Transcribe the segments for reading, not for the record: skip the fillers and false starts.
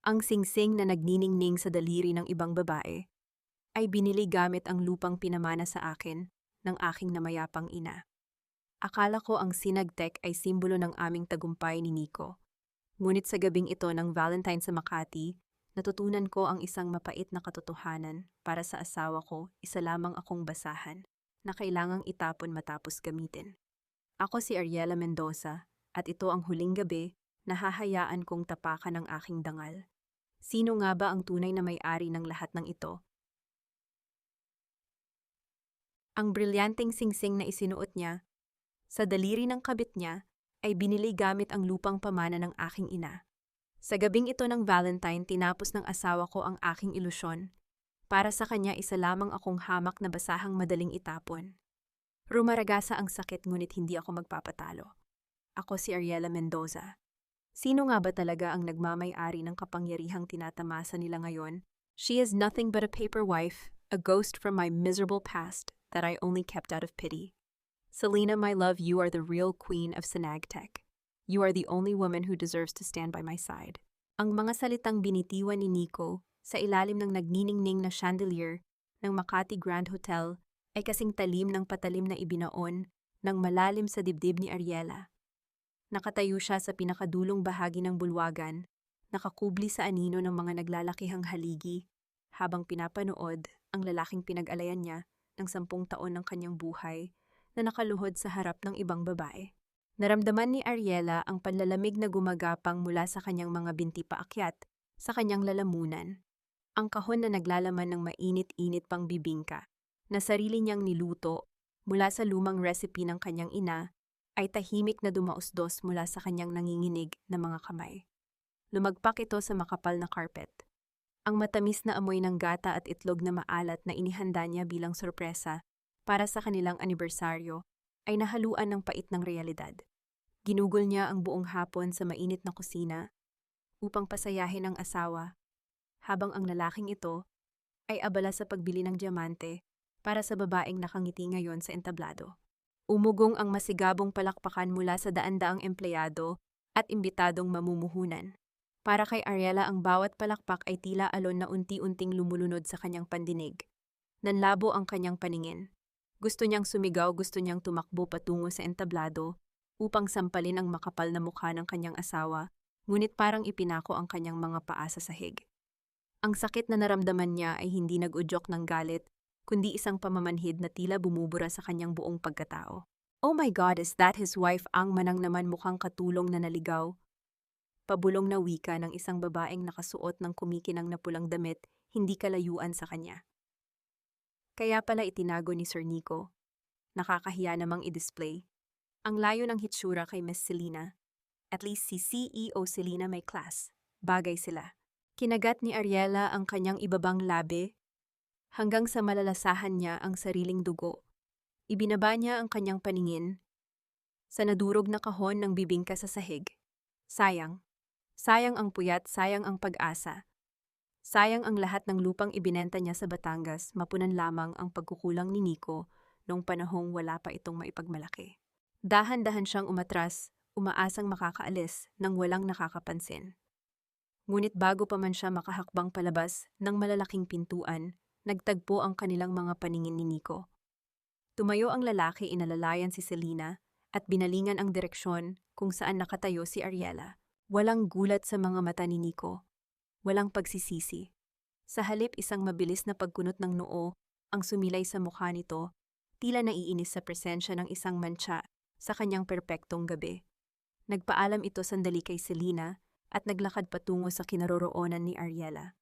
Ang singsing na nagniningning sa daliri ng ibang babae ay binili gamit ang lupang pinamana sa akin ng aking namayapang ina. Akala ko ang sinagtek ay simbolo ng aming tagumpay ni Nico. Ngunit sa gabing ito ng Valentine sa Makati, natutunan ko ang isang mapait na katotohanan para sa asawa ko, isa lamang akong basahan na kailangang itapon matapos gamitin. Ako si Ariela Mendoza at ito ang huling gabi na hahayaan kong tapakan ng aking dangal. Sino nga ba ang tunay na may-ari ng lahat ng ito? Ang brilyanteng singsing na isinuot niya, sa daliri ng kabit niya, ay binili gamit ang lupang pamana ng aking ina. Sa gabing ito ng Valentine, tinapos ng asawa ko ang aking ilusyon. Para sa kanya, isa lamang akong hamak na basahang madaling itapon. Rumaragasa ang sakit ngunit hindi ako magpapatalo. Ako si Ariela Mendoza. Sino nga ba talaga ang nagmamay-ari ng kapangyarihang tinatamasa nila ngayon? She is nothing but a paper wife, a ghost from my miserable past that I only kept out of pity. Selena, my love, you are the real queen of Sinagtek. You are the only woman who deserves to stand by my side. Ang mga salitang binitiwan ni Nico sa ilalim ng nagniningning na chandelier ng Makati Grand Hotel ay kasing talim ng patalim na ibinaon ng malalim sa dibdib ni Ariela. Nakatayo siya sa pinakadulong bahagi ng bulwagan, nakakubli sa anino ng mga naglalakihang haligi, habang pinapanood ang lalaking pinag-alayan niya ng 10 taon ng kanyang buhay na nakaluhod sa harap ng ibang babae. Naramdaman ni Ariela ang panlalamig na gumagapang mula sa kanyang mga binti paakyat sa kanyang lalamunan. Ang kahon na naglalaman ng mainit-init pang bibingka na sarili niyang niluto mula sa lumang recipe ng kanyang ina ay tahimik na dumausdos mula sa kanyang nanginginig na mga kamay. Lumagpak ito sa makapal na carpet. Ang matamis na amoy ng gata at itlog na maalat na inihanda niya bilang sorpresa para sa kanilang anibersaryo ay nahaluan ng pait ng realidad. Ginugol niya ang buong hapon sa mainit na kusina upang pasayahin ang asawa, habang ang lalaking ito ay abala sa pagbili ng diamante para sa babaeng nakangiti ngayon sa entablado. Umugong ang masigabong palakpakan mula sa daan-daang empleyado at imbitadong mamumuhunan. Para kay Ariela, ang bawat palakpak ay tila alon na unti-unting lumulunod sa kanyang pandinig. Nanlabo ang kanyang paningin. Gusto niyang sumigaw, gusto niyang tumakbo patungo sa entablado upang sampalin ang makapal na mukha ng kanyang asawa, ngunit parang ipinako ang kanyang mga paa sa sahig. Ang sakit na naramdaman niya ay hindi nag-udyok ng galit, kundi isang pamamanhid na tila bumubura sa kanyang buong pagkatao. Oh my God, is that his wife? Ang manang naman mukhang katulong na naligaw. Pabulong na wika ng isang babaeng nakasuot ng kumikinang na pulang damit, hindi kalayuan sa kanya. Kaya pala itinago ni Sir Nico. Nakakahiya namang i-display. Ang layo ng hitsura kay Miss Selena. At least si CEO Selena may class. Bagay sila. Kinagat ni Ariela ang kanyang ibabang labi hanggang sa malalasahan niya ang sariling dugo. Ibinaba niya ang kanyang paningin sa nadurog na kahon ng bibingka sa sahig. Sayang. Sayang ang puyat, sayang ang pag-asa. Sayang ang lahat ng lupang ibinenta niya sa Batangas, mapunan lamang ang pagkukulang ni Nico noong panahong wala pa itong maipagmalaki. Dahan-dahan siyang umatras, umaasang makakaalis nang walang nakakapansin. Ngunit bago pa man siya makahakbang palabas ng malalaking pintuan, nagtagpo ang kanilang mga paningin ni Nico. Tumayo ang lalaki, inalalayan si Selena at binalingan ang direksyon kung saan nakatayo si Ariela. Walang gulat sa mga mata ni Nico. Walang pagsisisi. Sa halip, isang mabilis na pagkunot ng noo ang sumilay sa mukha nito, tila naiinis sa presensya ng isang mantsa sa kanyang perpektong gabi. Nagpaalam ito sandali kay Selena at naglakad patungo sa kinaroroonan ni Ariela.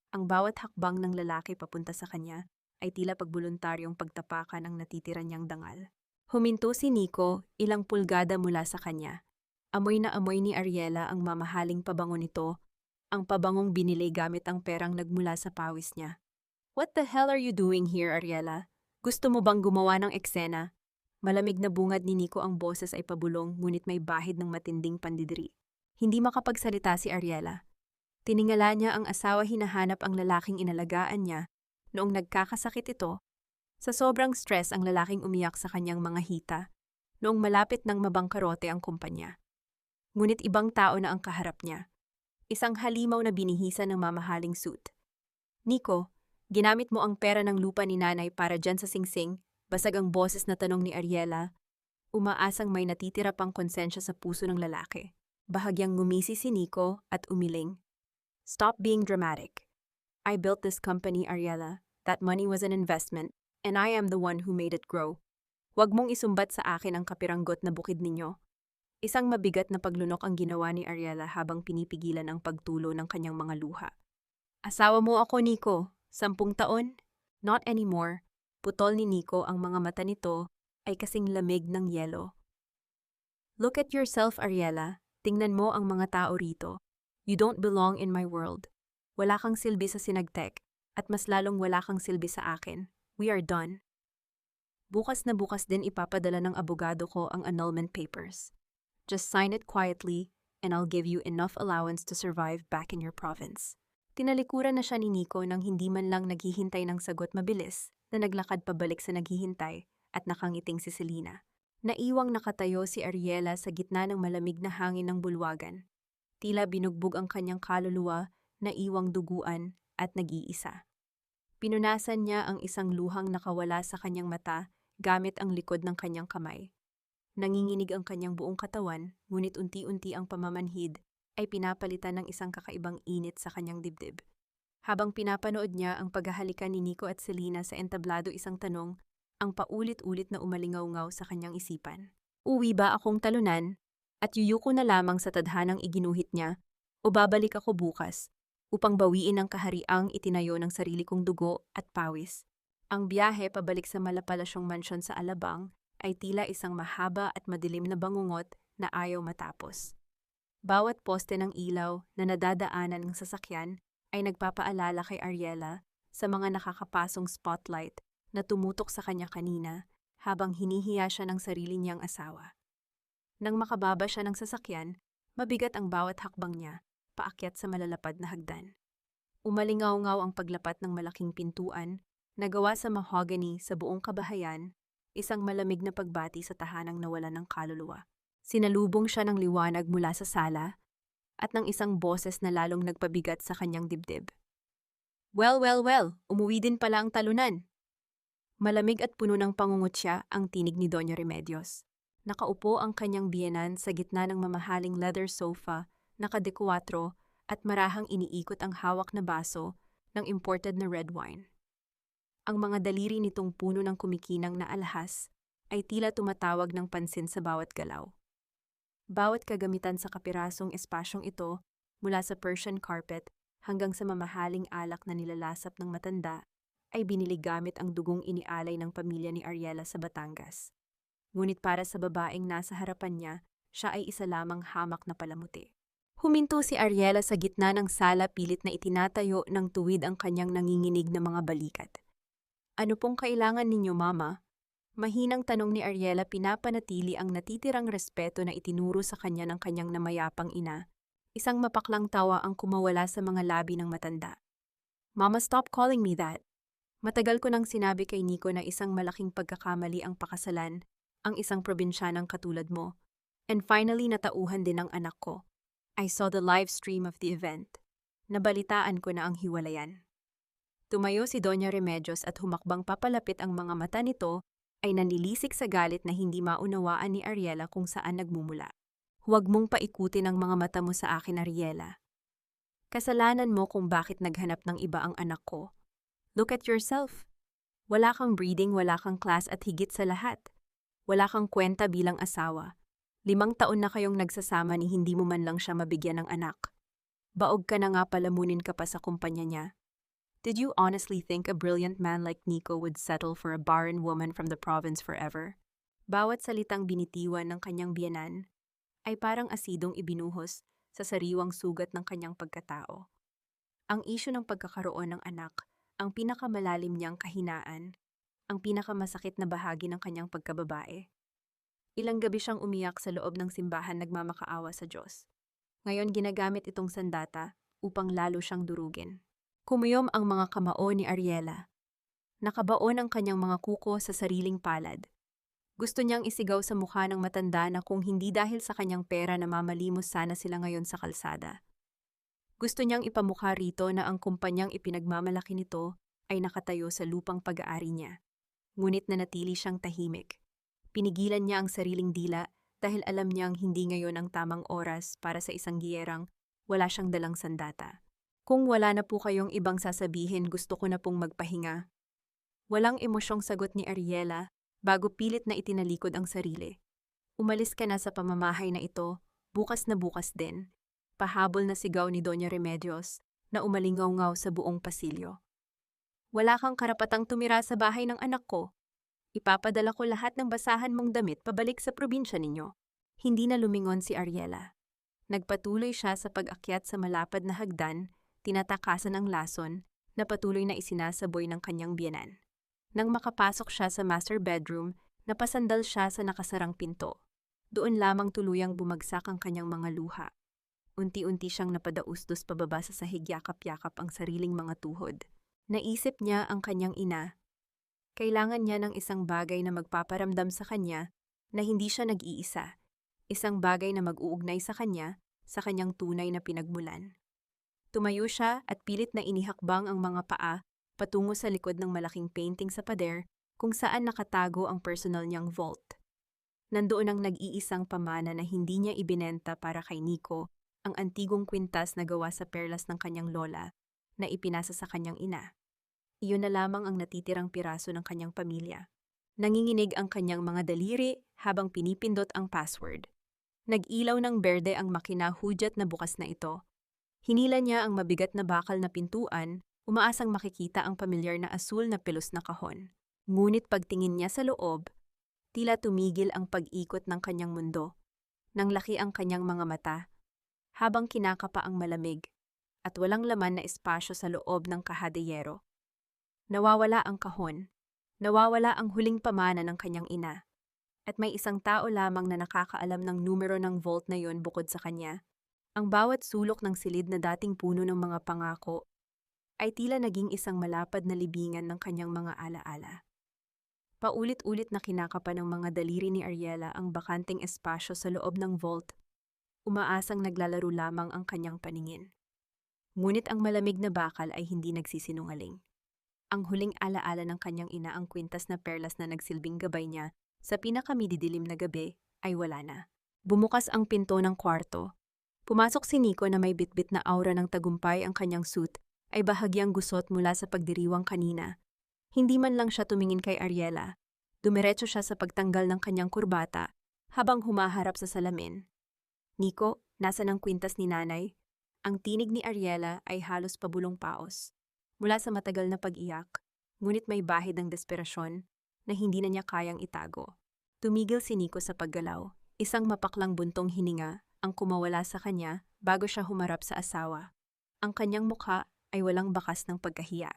Ang bawat hakbang ng lalaki papunta sa kanya ay tila pagboluntaryong pagtapakan ang natitira niyang dangal. Huminto si Nico ilang pulgada mula sa kanya. Amoy na amoy ni Ariela ang mamahaling pabango nito, ang pabangong binili gamit ang perang nagmula sa pawis niya. What the hell are you doing here, Ariela? Gusto mo bang gumawa ng eksena? Malamig na bungad ni Nico, ang boses ay pabulong ngunit may bahid ng matinding pandidiri. Hindi makapagsalita si Ariela. Tiningala niya ang asawa, hinahanap ang lalaking inalagaan niya. Noong nagkakasakit ito, sa sobrang stress ang lalaking umiyak sa kanyang mga hita, noong malapit ng mabangkarote ang kumpanya. Ngunit ibang tao na ang kaharap niya. isang halimaw na binihisa ng mamahaling suit. Nico, ginamit mo ang pera ng lupa ni nanay para dyan sa singsing, basag ang boses na tanong ni Ariela, umaasang may natitira pang konsensya sa puso ng lalaki. Bahagyang ngumisi si Nico at umiling. Stop being dramatic. I built this company, Ariela. That money was an investment, and I am the one who made it grow. Huwag mong isumbat sa akin ang kapiranggot na bukid ninyo. Isang mabigat na paglunok ang ginawa ni Ariela habang pinipigilan ang pagtulo ng kanyang mga luha. Asawa mo ako, Nico. 10 taon? Not anymore. Putol ni Nico, ang mga mata nito ay kasing lamig ng yelo. Look at yourself, Ariela. Tingnan mo ang mga tao rito. You don't belong in my world. Wala kang silbi sa Sinagtec, at mas lalong wala kang silbi sa akin. We are done. Bukas na bukas din ipapadala ng abogado ko ang annulment papers. Just sign it quietly, and I'll give you enough allowance to survive back in your province. Tinalikuran na siya ni Nico nang hindi man lang naghihintay ng sagot mabilis na naglakad pabalik sa naghihintay at nakangiting si Selena. Naiwang nakatayo si Ariela sa gitna ng malamig na hangin ng bulwagan. Tila binugbog ang kanyang kaluluwa, naiwang duguan at nag-iisa. Pinunasan niya ang isang luhang nakawala sa kanyang mata gamit ang likod ng kanyang kamay. Nanginginig ang kanyang buong katawan, ngunit unti-unti ang pamamanhid ay pinapalitan ng isang kakaibang init sa kanyang dibdib. Habang pinapanood niya ang paghahalikan ni Nico at Selena sa entablado, isang tanong ang paulit-ulit na umalingaw-ngaw sa kanyang isipan. Uwi ba akong talunan at yuyuko na lamang sa tadhanang iginuhit niya o babalik ako bukas upang bawiin ang kahariang itinayo ng sarili kong dugo at pawis? Ang biyahe pabalik sa malapalasyong mansyon sa Alabang ay tila isang mahaba at madilim na bangungot na ayaw matapos. Bawat poste ng ilaw na nadadaanan ng sasakyan ay nagpapaalala kay Ariela sa mga nakakapasong spotlight na tumutok sa kanya kanina habang hinihiya siya ng sarili niyang asawa. Nang makababa siya ng sasakyan, mabigat ang bawat hakbang niya paakyat sa malalapad na hagdan. Umalingaw-ngaw ang paglapat ng malaking pintuan na gawa sa mahogany sa buong kabahayan, isang malamig na pagbati sa tahanang nawalan ng kaluluwa. Sinalubong siya ng liwanag mula sa sala at ng isang boses na lalong nagpabigat sa kanyang dibdib. Well, umuwi din pala ang talunan. Malamig at puno ng pangungutya ang tinig ni Doña Remedios. Nakaupo ang kanyang biyenan sa gitna ng mamahaling leather sofa, nakadekwatro at marahang iniikot ang hawak na baso ng imported na red wine. Ang mga daliri nitong puno ng kumikinang na alhas ay tila tumatawag ng pansin sa bawat galaw. Bawat kagamitan sa kapirasong espasyong ito, mula sa Persian carpet hanggang sa mamahaling alak na nilalasap ng matanda, ay binili gamit ang dugong inialay ng pamilya ni Ariela sa Batangas. Ngunit para sa babaeng nasa harapan niya, siya ay isa lamang hamak na palamuti. Huminto si Ariela sa gitna ng sala, pilit na itinatayo ng tuwid ang kanyang nanginginig na mga balikat. Ano pong kailangan ninyo, Mama? Mahinang tanong ni Ariela, pinapanatili ang natitirang respeto na itinuro sa kanya ng kanyang namayapang ina. Isang mapaklang tawa ang kumawala sa mga labi ng matanda. Mama, stop calling me that. Matagal ko nang sinabi kay Nico na isang malaking pagkakamali ang pakasalan, ang isang probinsyanang katulad mo. And finally, natauhan din ang anak ko. I saw the live stream of the event. Nabalitaan ko na ang hiwalayan. Tumayo si Doña Remedios at humakbang papalapit, ang mga mata nito ay nanilisik sa galit na hindi maunawaan ni Ariela kung saan nagmumula. Huwag mong paikutin ang mga mata mo sa akin, Ariela. Kasalanan mo kung bakit naghanap ng iba ang anak ko. Look at yourself. Wala kang breeding, wala kang class at higit sa lahat, wala kang kwenta bilang asawa. 5 taon na kayong nagsasama ni hindi mo man lang siya mabigyan ng anak. Baog ka na nga, palamunin ka pa sa kumpanya niya. Did you honestly think a brilliant man like Nico would settle for a barren woman from the province forever? Bawat salitang binitiwan ng kanyang biyenan ay parang asidong ibinuhos sa sariwang sugat ng kanyang pagkatao. Ang isyu ng pagkakaroon ng anak, ang pinakamalalim niyang kahinaan, ang pinakamasakit na bahagi ng kanyang pagkababae. Ilang gabi siyang umiyak sa loob ng simbahan, nagmamakaawa sa Diyos. Ngayon ginagamit itong sandata upang lalo siyang durugin. Kumuyom ang mga kamao ni Ariela. Nakabaon ang kanyang mga kuko sa sariling palad. Gusto niyang isigaw sa mukha ng matanda na kung hindi dahil sa kanyang pera na mamalimos sana sila ngayon sa kalsada. Gusto niyang ipamukha rito na ang kumpanyang ipinagmamalaki nito ay nakatayo sa lupang pag-aari niya. Ngunit nanatili siyang tahimik. Pinigilan niya ang sariling dila dahil alam niyang hindi ngayon ang tamang oras para sa isang giyerang wala siyang dalang sandata. Kung wala na po kayong ibang sasabihin, gusto ko na pong magpahinga. Walang emosyong sagot ni Ariela bago pilit na itinalikod ang sarili. Umalis ka na sa pamamahay na ito, bukas na bukas din. Pahabol na sigaw ni Doña Remedios na umalingaw-ngaw sa buong pasilyo. Wala kang karapatang tumira sa bahay ng anak ko. Ipapadala ko lahat ng basahan mong damit pabalik sa probinsya ninyo. Hindi na lumingon si Ariela. Nagpatuloy siya sa pag-akyat sa malapad na hagdan, tinatakasan ang lason na patuloy na isinasaboy ng kanyang biyenan. Nang makapasok siya sa master bedroom, napasandal siya sa nakasarang pinto. Doon lamang tuluyang bumagsak ang kanyang mga luha. Unti-unti siyang napadaustos pababa sa sahig, yakap-yakap ang sariling mga tuhod. Naisip niya ang kanyang ina. Kailangan niya ng isang bagay na magpaparamdam sa kanya na hindi siya nag-iisa. Isang bagay na mag-uugnay sa kanyang tunay na pinagmulan. Tumayo siya at pilit na inihakbang ang mga paa patungo sa likod ng malaking painting sa pader kung saan nakatago ang personal niyang vault. Nandoon ang nag-iisang pamana na hindi niya ibinenta para kay Nico, ang antigong kwintas na gawa sa perlas ng kanyang lola na ipinasa sa kanyang ina. Iyon na lamang ang natitirang piraso ng kanyang pamilya. Nanginginig ang kanyang mga daliri habang pinipindot ang password. Nag-ilaw ng berde ang makina, hudyat na bukas na ito. Hinila niya ang mabigat na bakal na pintuan, umaasang makikita ang pamilyar na asul na pelos na kahon. Ngunit pagtingin niya sa loob, tila tumigil ang pag-ikot ng kanyang mundo. Nang laki ang kanyang mga mata, habang kinakapa ang malamig, at walang laman na espasyo sa loob ng kahadeyero. Nawawala ang kahon, nawawala ang huling pamana ng kanyang ina, at may isang tao lamang na nakakaalam ng numero ng vault na yon bukod sa kanya. Ang bawat sulok ng silid na dating puno ng mga pangako ay tila naging isang malapad na libingan ng kanyang mga alaala. Paulit-ulit na kinakapa ng mga daliri ni Ariela ang bakanting espasyo sa loob ng vault. Umaasang naglalaro lamang ang kanyang paningin. Ngunit ang malamig na bakal ay hindi nagsisinungaling. Ang huling alaala ng kanyang ina, ang kwintas na perlas na nagsilbing gabay niya sa pinakamididilim na gabi, ay wala na. Bumukas ang pinto ng kwarto. Pumasok si Nico na may bitbit na aura ng tagumpay. Ang kanyang suit ay bahagyang gusot mula sa pagdiriwang kanina. Hindi man lang siya tumingin kay Ariela. Dumiretso siya sa pagtanggal ng kanyang kurbata habang humaharap sa salamin. Nico, nasa ng kwintas ni nanay? Ang tinig ni Ariela ay halos pabulong paos. Mula sa matagal na pag-iyak, ngunit may bahid ng desperasyon na hindi na niya kayang itago. Tumigil si Nico sa paggalaw. Isang mapaklang buntong hininga ang kumawala sa kanya bago siya humarap sa asawa. Ang kanyang mukha ay walang bakas ng pagkahiya.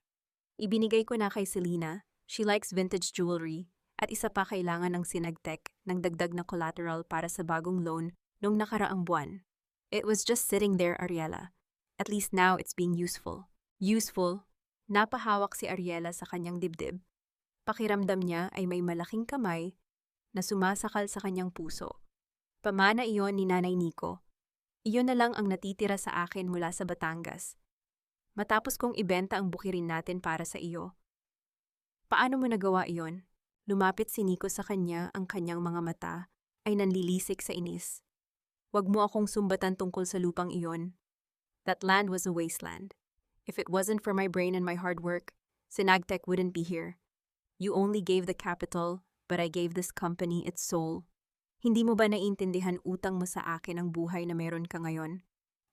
Ibinigay ko na kay Selena, she likes vintage jewelry, at isa pa kailangan ng sinagtek ng dagdag na collateral para sa bagong loan nung nakaraang buwan. It was just sitting there, Ariela. At least now it's being useful. Useful? Napahawak si Ariela sa kanyang dibdib. Pakiramdam niya ay may malaking kamay na sumasakal sa kanyang puso. Pamana iyon ni Nanay Nico. Iyon na lang ang natitira sa akin mula sa Batangas. Matapos kong ibenta ang bukirin natin para sa iyo. Paano mo nagawa iyon? Lumapit si Nico sa kanya, ang kanyang mga mata ay nanlilisik sa inis. Huwag mo akong sumbatan tungkol sa lupang iyon. That land was a wasteland. If it wasn't for my brain and my hard work, Sinagtec wouldn't be here. You only gave the capital, but I gave this company its soul. Hindi mo ba naiintindihan, utang mo sa akin ang buhay na meron ka ngayon?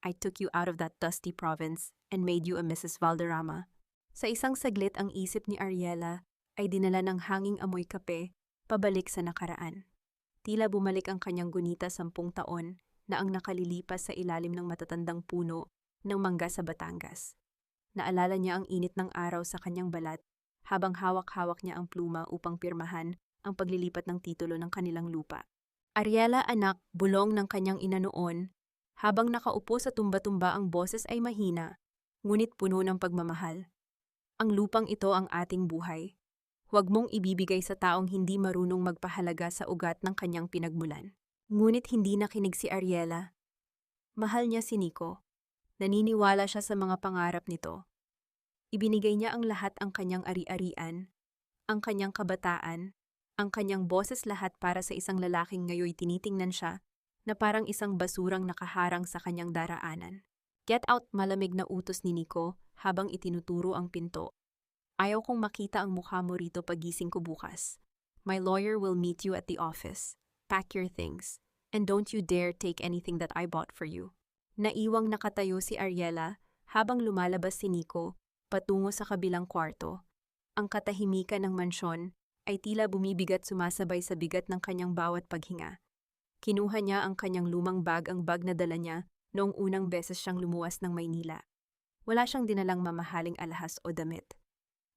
I took you out of that dusty province and made you a Mrs. Valderrama. Sa isang saglit, ang isip ni Ariela ay dinala ng hanging amoy kape pabalik sa nakaraan. Tila bumalik ang kanyang gunita 10 taon na ang nakalilipas sa ilalim ng matatandang puno ng mangga sa Batangas. Naalala niya ang init ng araw sa kanyang balat habang hawak-hawak niya ang pluma upang pirmahan ang paglilipat ng titulo ng kanilang lupa. Ariela, anak, bulong ng kanyang ina noon. Habang nakaupo sa tumba-tumba, ang boses ay mahina, ngunit puno ng pagmamahal. Ang lupang ito ang ating buhay. Huwag mong ibibigay sa taong hindi marunong magpahalaga sa ugat ng kanyang pinagmulan. Ngunit hindi nakinig si Ariela. Mahal niya si Nico. Naniniwala siya sa mga pangarap nito. Ibinigay niya ang lahat, ang kanyang ari-arian, ang kanyang kabataan, ang kanyang boses, lahat para sa isang lalaking ngayoy tinitingnan siya na parang isang basurang nakaharang sa kanyang daraanan. Get out, malamig na utos ni Nico habang itinuturo ang pinto. Ayaw kong makita ang mukha mo rito pagising ko bukas. My lawyer will meet you at the office. Pack your things. And don't you dare take anything that I bought for you. Naiwang nakatayo si Ariela habang lumalabas si Nico patungo sa kabilang kwarto. Ang katahimikan ng mansyon ay tila bumibigat, sumasabay sa bigat ng kanyang bawat paghinga. Kinuha niya ang kanyang lumang bag, ang bag na dala niya noong unang beses siyang lumuwas ng Maynila. Wala siyang dinalang mamahaling alahas o damit.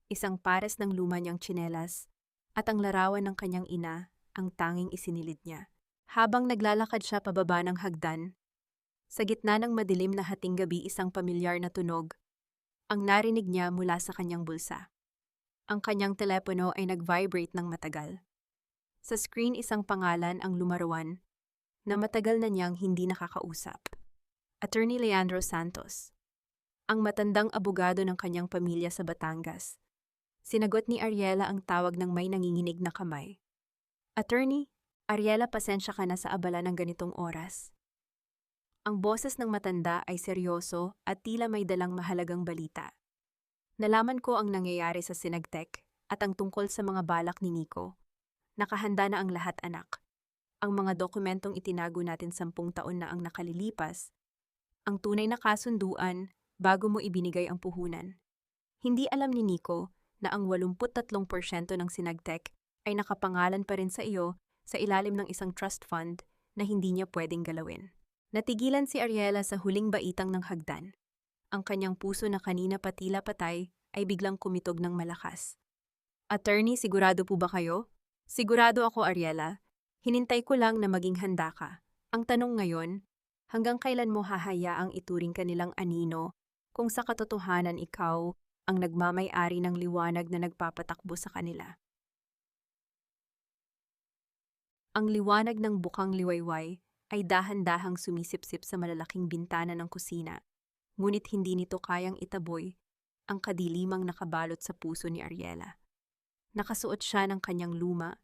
Isang pares ng luma niyang tsinelas at ang larawan ng kanyang ina ang tanging isinilid niya. Habang naglalakad siya pababa ng hagdan, sa gitna ng madilim na hating gabi, isang pamilyar na tunog ang narinig niya mula sa kanyang bulsa. Ang kanyang telepono ay nag-vibrate ng matagal. Sa screen, isang pangalan ang lumarawan na matagal na niyang hindi nakakausap. Attorney Leandro Santos, ang matandang abogado ng kanyang pamilya sa Batangas. Sinagot ni Ariela ang tawag ng may nanginginig na kamay. Attorney, Ariela, pasensya ka na sa abala ng ganitong oras. Ang boses ng matanda ay seryoso at tila may dalang mahalagang balita. Nalaman ko ang nangyayari sa Sinagtec at ang tungkol sa mga balak ni Nico. Nakahanda na ang lahat, anak. Ang mga dokumentong itinago natin 10 taon na ang nakalilipas. Ang tunay na kasunduan bago mo ibinigay ang puhunan. Hindi alam ni Nico na ang 83% ng Sinagtec ay nakapangalan pa rin sa iyo sa ilalim ng isang trust fund na hindi niya pwedeng galawin. Natigilan si Ariela sa huling baitang ng hagdan. Ang kanyang puso na kanina patila patay ay biglang kumitog ng malakas. Attorney, sigurado po ba kayo? Sigurado ako, Ariela. Hinintay ko lang na maging handa ka. Ang tanong ngayon, hanggang kailan mo hahayaang ituring ka nilang anino kung sa katotohanan ikaw ang nagmamay-ari ng liwanag na nagpapatakbo sa kanila? Ang liwanag ng bukang liwayway ay dahan-dahang sumisipsip sa malalaking bintana ng kusina, ngunit hindi nito kayang itaboy ang kadilimang nakabalot sa puso ni Ariela. Nakasuot siya ng kanyang luma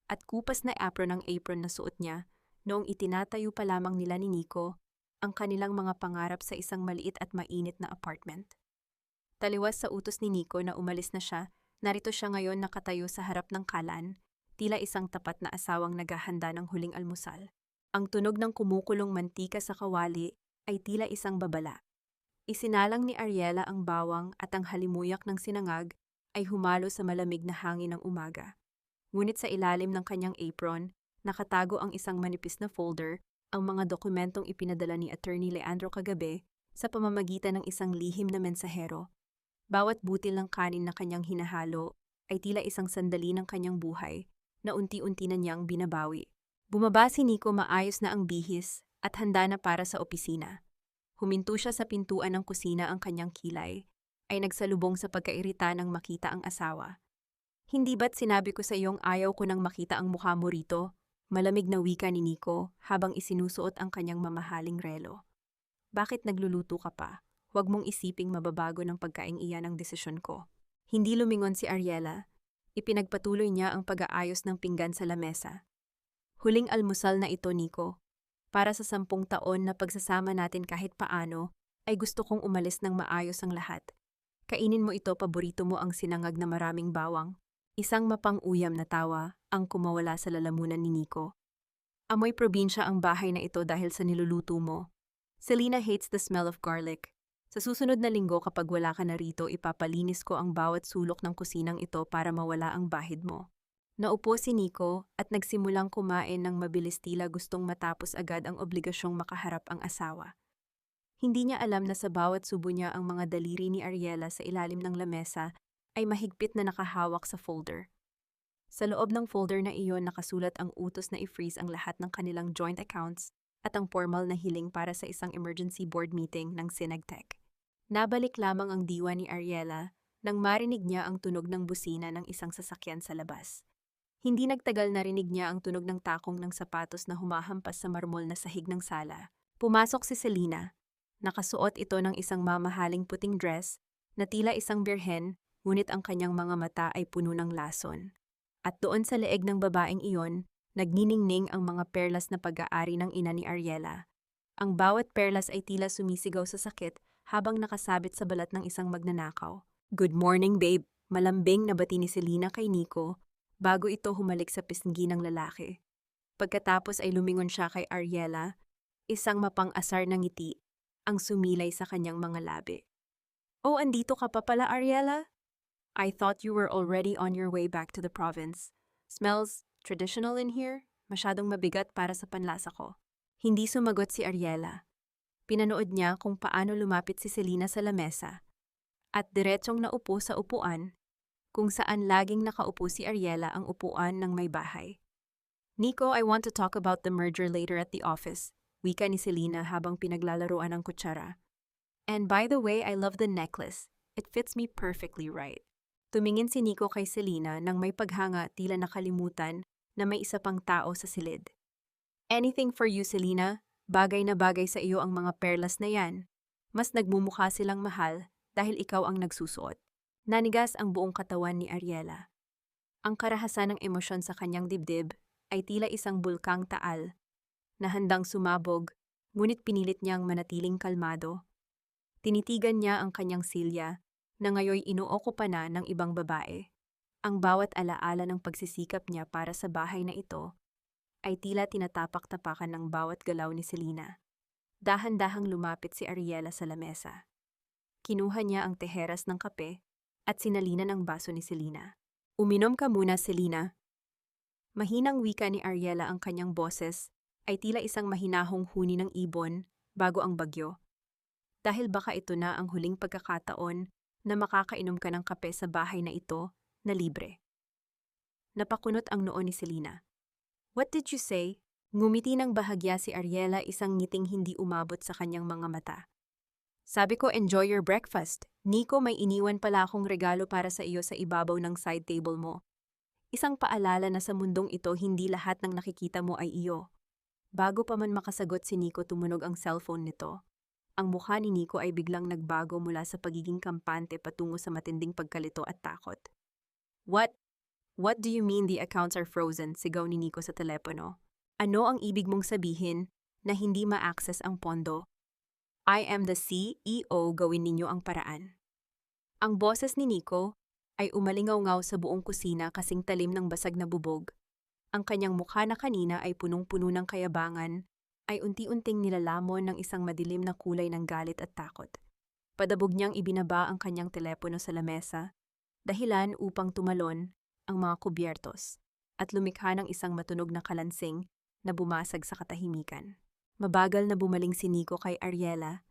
at kupas na apron na suot niya noong itinatayo pa lamang nila ni Nico ang kanilang mga pangarap sa isang maliit at mainit na apartment. Taliwas sa utos ni Nico na umalis na siya, narito siya ngayon nakatayo sa harap ng kalan, tila isang tapat na asawang naghahanda ng huling almusal. Ang tunog ng kumukulong mantika sa kawali ay tila isang babala. Isinalang ni Ariela ang bawang at ang halimuyak ng sinangag ay humalo sa malamig na hangin ng umaga. Ngunit sa ilalim ng kanyang apron, nakatago ang isang manipis na folder, ang mga dokumentong ipinadala ni Attorney Leandro kagabi sa pamamagitan ng isang lihim na mensahero. Bawat butil ng kanin na kanyang hinahalo ay tila isang sandali ng kanyang buhay na unti-unti na niyang binabawi. Bumaba si Nico, maayos na ang bihis at handa na para sa opisina. Huminto siya sa pintuan ng kusina, ang kanyang kilay ay nagsalubong sa pagkairita nang makita ang asawa. Hindi ba't sinabi ko sa iyong ayaw ko nang makita ang mukha mo rito? Malamig na wika ni Nico habang isinusuot ang kanyang mamahaling relo. Bakit nagluluto ka pa? Huwag mong isiping mababago ng pagkaing iyan ang desisyon ko. Hindi lumingon si Ariela. Ipinagpatuloy niya ang pag-aayos ng pinggan sa lamesa. Huling almusal na ito, Nico. Para sa 10 taon na pagsasama natin kahit paano, ay gusto kong umalis ng maayos ang lahat. Kainin mo ito, paborito mo ang sinangag na maraming bawang. Isang mapang-uyam na tawa ang kumawala sa lalamunan ni Nico. Amoy probinsya ang bahay na ito dahil sa niluluto mo. Selena hates the smell of garlic. Sa susunod na linggo kapag wala ka na rito, ipapalinis ko ang bawat sulok ng kusinang ito para mawala ang bahid mo. Naupo si Nico at nagsimulang kumain ng mabilis, tila gustong matapos agad ang obligasyong makaharap ang asawa. Hindi niya alam na sa bawat subo niya ang mga daliri ni Ariela sa ilalim ng lamesa ay mahigpit na nakahawak sa folder. Sa loob ng folder na iyon nakasulat ang utos na i-freeze ang lahat ng kanilang joint accounts at ang formal na hiling para sa isang emergency board meeting ng Sinagtec. Nabalik lamang ang diwa ni Ariela nang marinig niya ang tunog ng busina ng isang sasakyan sa labas. Hindi nagtagal narinig niya ang tunog ng takong ng sapatos na humahampas sa marmol na sahig ng sala. Pumasok si Selena. Nakasuot ito ng isang mamahaling puting dress na tila isang birhen, ngunit ang kanyang mga mata ay puno ng lason. At doon sa leeg ng babaeng iyon, nagniningning ang mga perlas na pag-aari ng ina ni Ariela. Ang bawat perlas ay tila sumisigaw sa sakit habang nakasabit sa balat ng isang magnanakaw. "Good morning, babe," malambing na bati ni Selena kay Nico bago ito humalik sa pisngi ng lalaki. Pagkatapos ay lumingon siya kay Ariela, isang mapang-asar na ngiti ang sumilay sa kanyang mga labi. "Oh, andito ka pa pala, Ariela? I thought you were already on your way back to the province. Smells traditional in here? Masyadong mabigat para sa panlasa ko." Hindi sumagot si Ariela. Pinanood niya kung paano lumapit si Selena sa lamesa at diretsong naupo sa upuan kung saan laging nakaupo si Ariela, ang upuan ng may bahay. "Nico, I want to talk about the merger later at the office," wika ni Selena habang pinaglalaroan ang kutsara. "And by the way, I love the necklace. It fits me perfectly right." Tumingin si Nico kay Selena nang may paghanga, tila nakalimutan na may isa pang tao sa silid. "Anything for you, Selena. Bagay na bagay sa iyo ang mga perlas na yan. Mas nagmumukha silang mahal dahil ikaw ang nagsusuot." Nanigas ang buong katawan ni Ariela. Ang karahasan ng emosyon sa kanyang dibdib ay tila isang bulkang taal na handang sumabog, ngunit pinilit niyang manatiling kalmado. Tinitigan niya ang kanyang silya na ngayoy inuokupa na ng ibang babae. Ang bawat alaala ng pagsisikap niya para sa bahay na ito ay tila tinatapak-tapakan ng bawat galaw ni Selena. Dahan-dahang lumapit si Ariela sa lamesa. Kinuha niya ang teheras ng kape at sinalinan ang baso ni Selena. "Uminom ka muna, Selena." Mahinang wika ni Ariela, ang kanyang boses ay tila isang mahinahong huni ng ibon bago ang bagyo. Dahil baka ito na ang huling pagkakataon na makakainom ka ng kape sa bahay na ito na libre. Napakunot ang noo ni Selena. "What did you say?" Ngumiti ng bahagya si Ariela, isang ngiting hindi umabot sa kanyang mga mata. "Sabi ko, enjoy your breakfast. Nico, may iniwan pala akong regalo para sa iyo sa ibabaw ng side table mo. Isang paalala na sa mundong ito hindi lahat ng nakikita mo ay iyo." Bago pa man makasagot si Nico, tumunog ang cellphone nito. Ang mukha ni Nico ay biglang nagbago mula sa pagiging kampante patungo sa matinding pagkalito at takot. What do you mean the accounts are frozen?" Sigaw ni Nico sa telepono. "Ano ang ibig mong sabihin na hindi ma-access ang pondo? I am the CEO, gawin ninyo ang paraan." Ang boses ni Nico ay umalingaw-ngaw sa buong kusina, kasing talim ng basag na bubog. Ang kanyang mukha na kanina ay punong-puno ng kayabangan ay unti-unting nilalamon ng isang madilim na kulay ng galit at takot. Padabog niyang ibinaba ang kanyang telepono sa lamesa, dahilan upang tumalon ang mga kubyertos at lumikha ng isang matunog na kalansing na bumasag sa katahimikan. Mabagal na bumaling si Nico kay Ariela.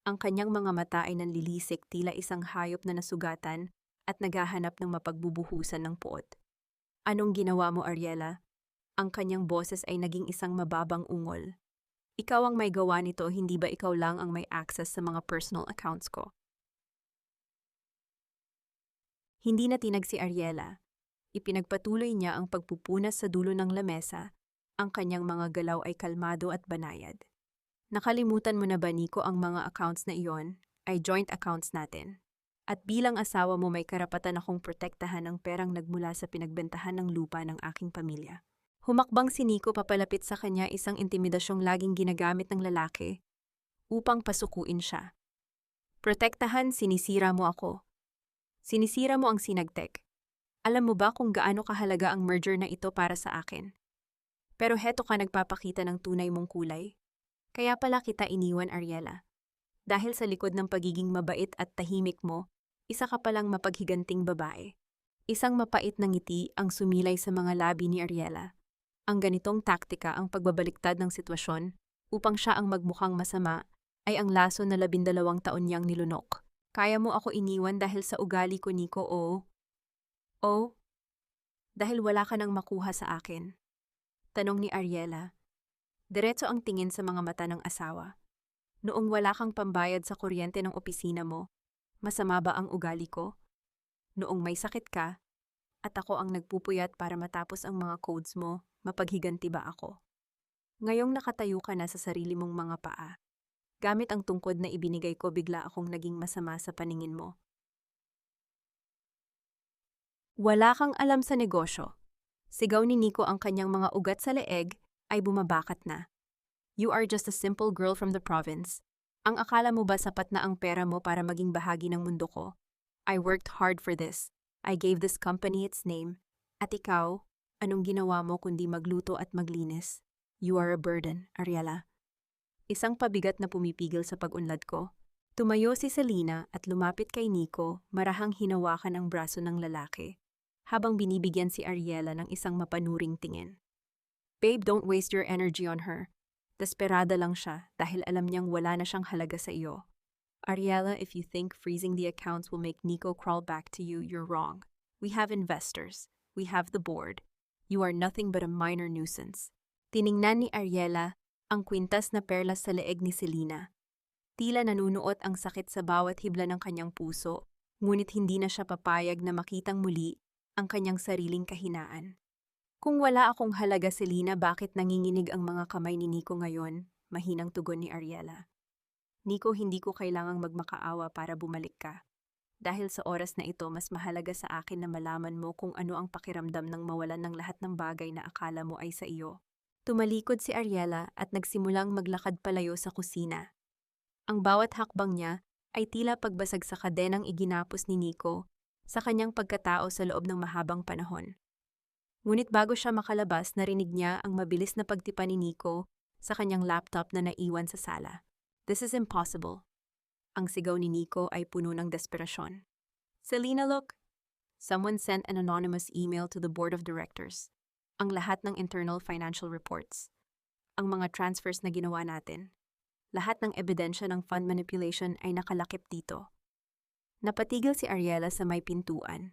Ang kanyang mga mata ay nanlilisik, tila isang hayop na nasugatan at naghahanap ng mapagbubuhusan ng puot. "Anong ginawa mo, Ariela?" Ang kanyang boses ay naging isang mababang ungol. "Ikaw ang may gawa nito, hindi ba ikaw lang ang may access sa mga personal accounts ko?" Hindi natinag si Ariela. Ipinagpatuloy niya ang pagpupunas sa dulo ng lamesa. Ang kanyang mga galaw ay kalmado at banayad. "Nakalimutan mo na ba, Nico, ang mga accounts na iyon ay joint accounts natin? At bilang asawa mo, may karapatan akong protektahan ang perang nagmula sa pinagbentahan ng lupa ng aking pamilya." Humakbang si Nico papalapit sa kanya, isang intimidasyong laging ginagamit ng lalaki upang pasukuin siya. "Protektahan, sinisira mo ako. Sinisira mo ang Sinagtec. Alam mo ba kung gaano kahalaga ang merger na ito para sa akin? Pero heto ka nagpapakita ng tunay mong kulay. Kaya pala kita iniwan, Ariela. Dahil sa likod ng pagiging mabait at tahimik mo, isa ka palang mapaghiganting babae." Isang mapait na ngiti ang sumilay sa mga labi ni Ariela. Ang ganitong taktika, ang pagbabaliktad ng sitwasyon upang siya ang magmukhang masama, ay ang laso na 12 taon niyang nilunok. "Kaya mo ako iniwan dahil sa ugali ko, Nico, o dahil wala ka nang makuha sa akin?" Tanong ni Ariela. Diretso ang tingin sa mga mata ng asawa. "Noong wala kang pambayad sa kuryente ng opisina mo, masama ba ang ugali ko? Noong may sakit ka, at ako ang nagpupuyat para matapos ang mga codes mo, mapaghiganti ba ako? Ngayong nakatayo ka na sa sarili mong mga paa, Gamit ang tungkod na ibinigay ko, bigla akong naging masama sa paningin mo. Wala kang alam sa negosyo. Sigaw ni Nico, ang kanyang mga ugat sa leeg ay bumabakat na. You are just a simple girl from the province. Ang akala mo ba sapat na ang pera mo para maging bahagi ng mundo ko? I worked hard for this. I gave this company its name. At ikaw, anong ginawa mo kundi magluto at maglinis? You are a burden, Ariela. Isang pabigat na pumipigil sa pag-unlad ko. Tumayo si Selena at lumapit kay Nico, marahang hinawakan ang braso ng lalaki, habang binibigyan si Ariela ng isang mapanuring tingin. Babe, don't waste your energy on her. Desperada lang siya dahil alam niyang wala na siyang halaga sa iyo. Ariela, if you think freezing the accounts will make Nico crawl back to you, you're wrong. We have investors. We have the board. You are nothing but a minor nuisance. Tiningnan ni Ariela ang kwintas na perlas sa leeg ni Selena. Tila nanunuot ang sakit sa bawat hibla ng kanyang puso, ngunit hindi na siya papayag na makitang muli ang kanyang sariling kahinaan. Kung wala akong halaga, Selena, bakit nanginginig ang mga kamay ni Nico ngayon? Mahinang tugon ni Ariela. Nico, hindi ko kailangang magmakaawa para bumalik ka. Dahil sa oras na ito, mas mahalaga sa akin na malaman mo kung ano ang pakiramdam ng mawalan ng lahat ng bagay na akala mo ay sa iyo. Tumalikod si Ariela at nagsimulang maglakad palayo sa kusina. Ang bawat hakbang niya ay tila pagbasag sa kadenang iginapos ni Nico sa kanyang pagkatao sa loob ng mahabang panahon. Ngunit bago siya makalabas, narinig niya ang mabilis na pagtipa ni Nico sa kanyang laptop na naiwan sa sala. This is impossible. Ang sigaw ni Nico ay puno ng desperasyon. Selena, look! Someone sent an anonymous email to the board of directors. Ang lahat ng internal financial reports. Ang mga transfers na ginawa natin. Lahat ng ebidensya ng fund manipulation ay nakalakip dito. Napatigil si Ariela sa may pintuan.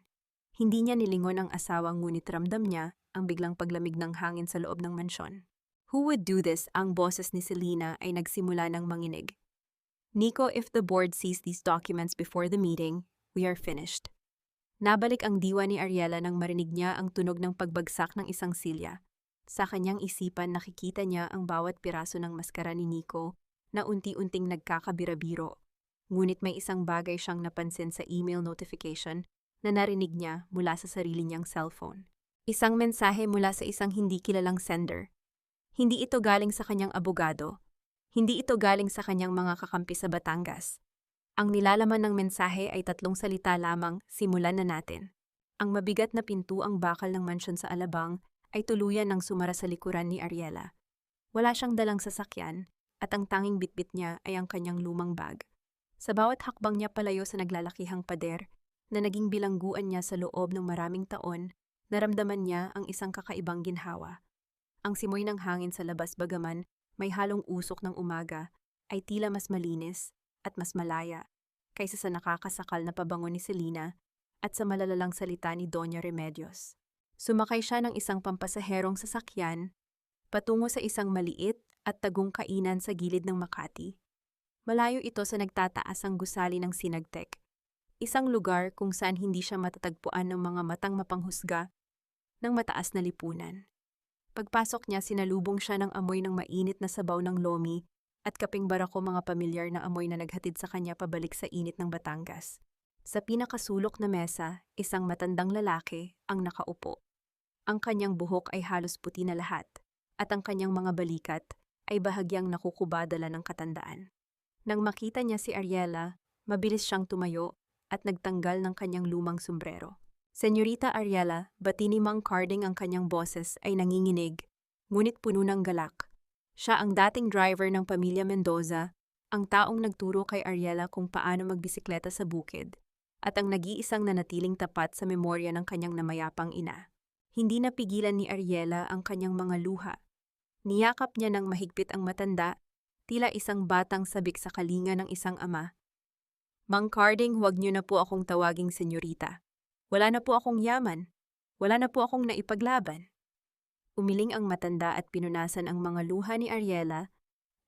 Hindi niya nilingon ang asawa, ngunit ramdam niya ang biglang paglamig ng hangin sa loob ng mansyon. Who would do this? Ang boses ni Selena ay nagsimula ng manginig. Nico, if the board sees these documents before the meeting, we are finished. Nabalik ang diwa ni Ariela nang marinig niya ang tunog ng pagbagsak ng isang silya. Sa kanyang isipan, nakikita niya ang bawat piraso ng maskara ni Nico na unti-unting nagkakabira-biro. Ngunit may isang bagay siyang napansin sa email notification na narinig niya mula sa sarili niyang cellphone. Isang mensahe mula sa isang hindi kilalang sender. Hindi ito galing sa kanyang abogado. Hindi ito galing sa kanyang mga kakampi sa Batangas. Ang nilalaman ng mensahe ay 3 salita lamang, simulan na natin. Ang mabigat na pintuang bakal ng mansyon sa Alabang ay tuluyan ng sumara sa likuran ni Ariela. Wala siyang dalang sasakyan at ang tanging bitbit niya ay ang kanyang lumang bag. Sa bawat hakbang niya palayo sa naglalakihang pader na naging bilangguan niya sa loob ng maraming taon, naramdaman niya ang isang kakaibang ginhawa. Ang simoy ng hangin sa labas, bagaman may halong usok ng umaga, ay tila mas malinis at mas malaya kaysa sa nakakasakal na pabango ni Selena at sa malalalang salita ni Doña Remedios. Sumakay siya ng isang pampasaherong sasakyan patungo sa isang maliit at tagong kainan sa gilid ng Makati. Malayo ito sa nagtataas ang gusali ng Sinagtec, isang lugar kung saan hindi siya matatagpuan ng mga matang mapanghusga ng mataas na lipunan. Pagpasok niya, sinalubong siya ng amoy ng mainit na sabaw ng lomi at kaping barako, mga pamilyar na amoy na naghatid sa kanya pabalik sa init ng Batangas. Sa pinakasulok na mesa, isang matandang lalaki ang nakaupo. Ang kanyang buhok ay halos puti na lahat, at ang kanyang mga balikat ay bahagyang nakukubadala ng katandaan. Nang makita niya si Ariela, mabilis siyang tumayo at nagtanggal ng kanyang lumang sombrero. Senyorita Ariela, bati ni Mang Carding, ang kanyang boses ay nanginginig, ngunit puno ng galak. Siya ang dating driver ng pamilya Mendoza, ang taong nagturo kay Ariela kung paano magbisikleta sa bukid, at ang nag-iisang nanatiling tapat sa memorya ng kanyang namayapang ina. Hindi napigilan ni Ariela ang kanyang mga luha. Niyakap niya ng mahigpit ang matanda, tila isang batang sabik sa kalinga ng isang ama. Mang Carding, huwag niyo na po akong tawaging senyorita. Wala na po akong yaman. Wala na po akong naipaglaban. Umiling ang matanda at pinunasan ang mga luha ni Ariela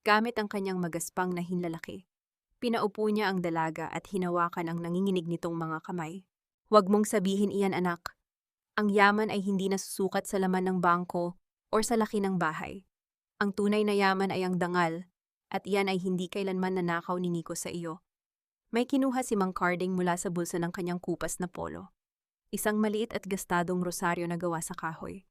gamit ang kanyang magaspang na hinlalaki. Pinaupo niya ang dalaga at hinawakan ang nanginginig nitong mga kamay. Huwag mong sabihin iyan, anak. Ang yaman ay hindi nasusukat sa laman ng bangko o sa laki ng bahay. Ang tunay na yaman ay ang dangal At iyan ay hindi kailanman nanakaw ni Nico sa iyo. May kinuha si Mang Carding mula sa bulsa ng kanyang kupas na polo. Isang maliit at gastadong rosaryo na gawa sa kahoy.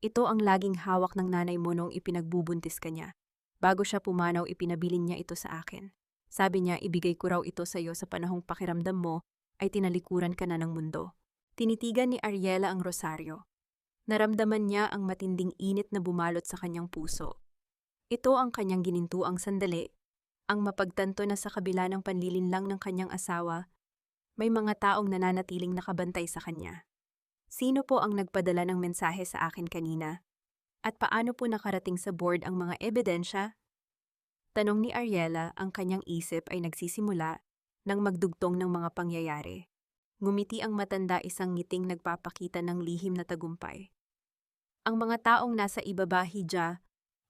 Ito ang laging hawak ng nanay mo noong ipinagbubuntis ka niya. Bago siya pumanaw, ipinabilin niya ito sa akin. Sabi niya, ibigay ko raw ito sa iyo sa panahong pakiramdam mo ay tinalikuran ka na ng mundo. Tinitigan ni Ariela ang rosaryo. Naramdaman niya ang matinding init na bumalot sa kanyang puso. Ito ang kanyang ginintuang sandali, ang mapagtanto na sa kabila ng panlilinlang ng kanyang asawa, may mga taong nananatiling nakabantay sa kanya. Sino po ang nagpadala ng mensahe sa akin kanina? At paano po nakarating sa board ang mga ebidensya? Tanong ni Ariela, ang kanyang isip ay nagsisimula nang magdugtong ng mga pangyayari. Ngumiti ang matanda, isang ngiting nagpapakita ng lihim na tagumpay. Ang mga taong nasa ibaba hidya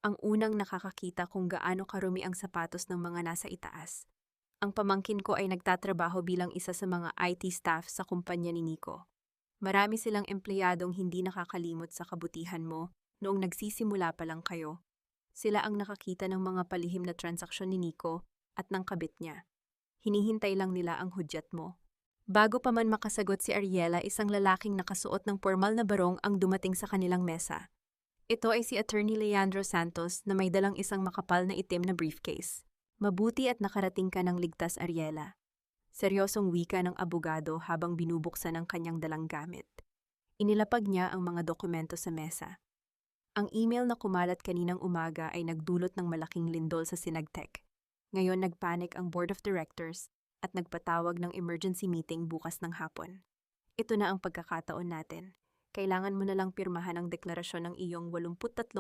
ang unang nakakakita kung gaano karumi ang sapatos ng mga nasa itaas. Ang pamangkin ko ay nagtatrabaho bilang isa sa mga IT staff sa kumpanya ni Nico. Marami silang empleyadong hindi nakakalimot sa kabutihan mo noong nagsisimula pa lang kayo. Sila ang nakakita ng mga palihim na transaksyon ni Nico at ng kabit niya. Hinihintay lang nila ang hudyat mo. Bago pa man makasagot si Ariela, isang lalaking nakasuot ng formal na barong ang dumating sa kanilang mesa. Ito ay si Attorney Leandro Santos na may dalang isang makapal na itim na briefcase. Mabuti at nakarating ka ng ligtas, Ariela. Seryosong wika ng abogado habang binubuksan ang kanyang dalang gamit. Inilapag niya ang mga dokumento sa mesa. Ang email na kumalat kaninang umaga ay nagdulot ng malaking lindol sa Sinagtec. Ngayon nagpanik ang Board of Directors at nagpatawag ng emergency meeting bukas ng hapon. Ito na ang pagkakataon natin. Kailangan mo na lang pirmahan ang deklarasyon ng iyong 83%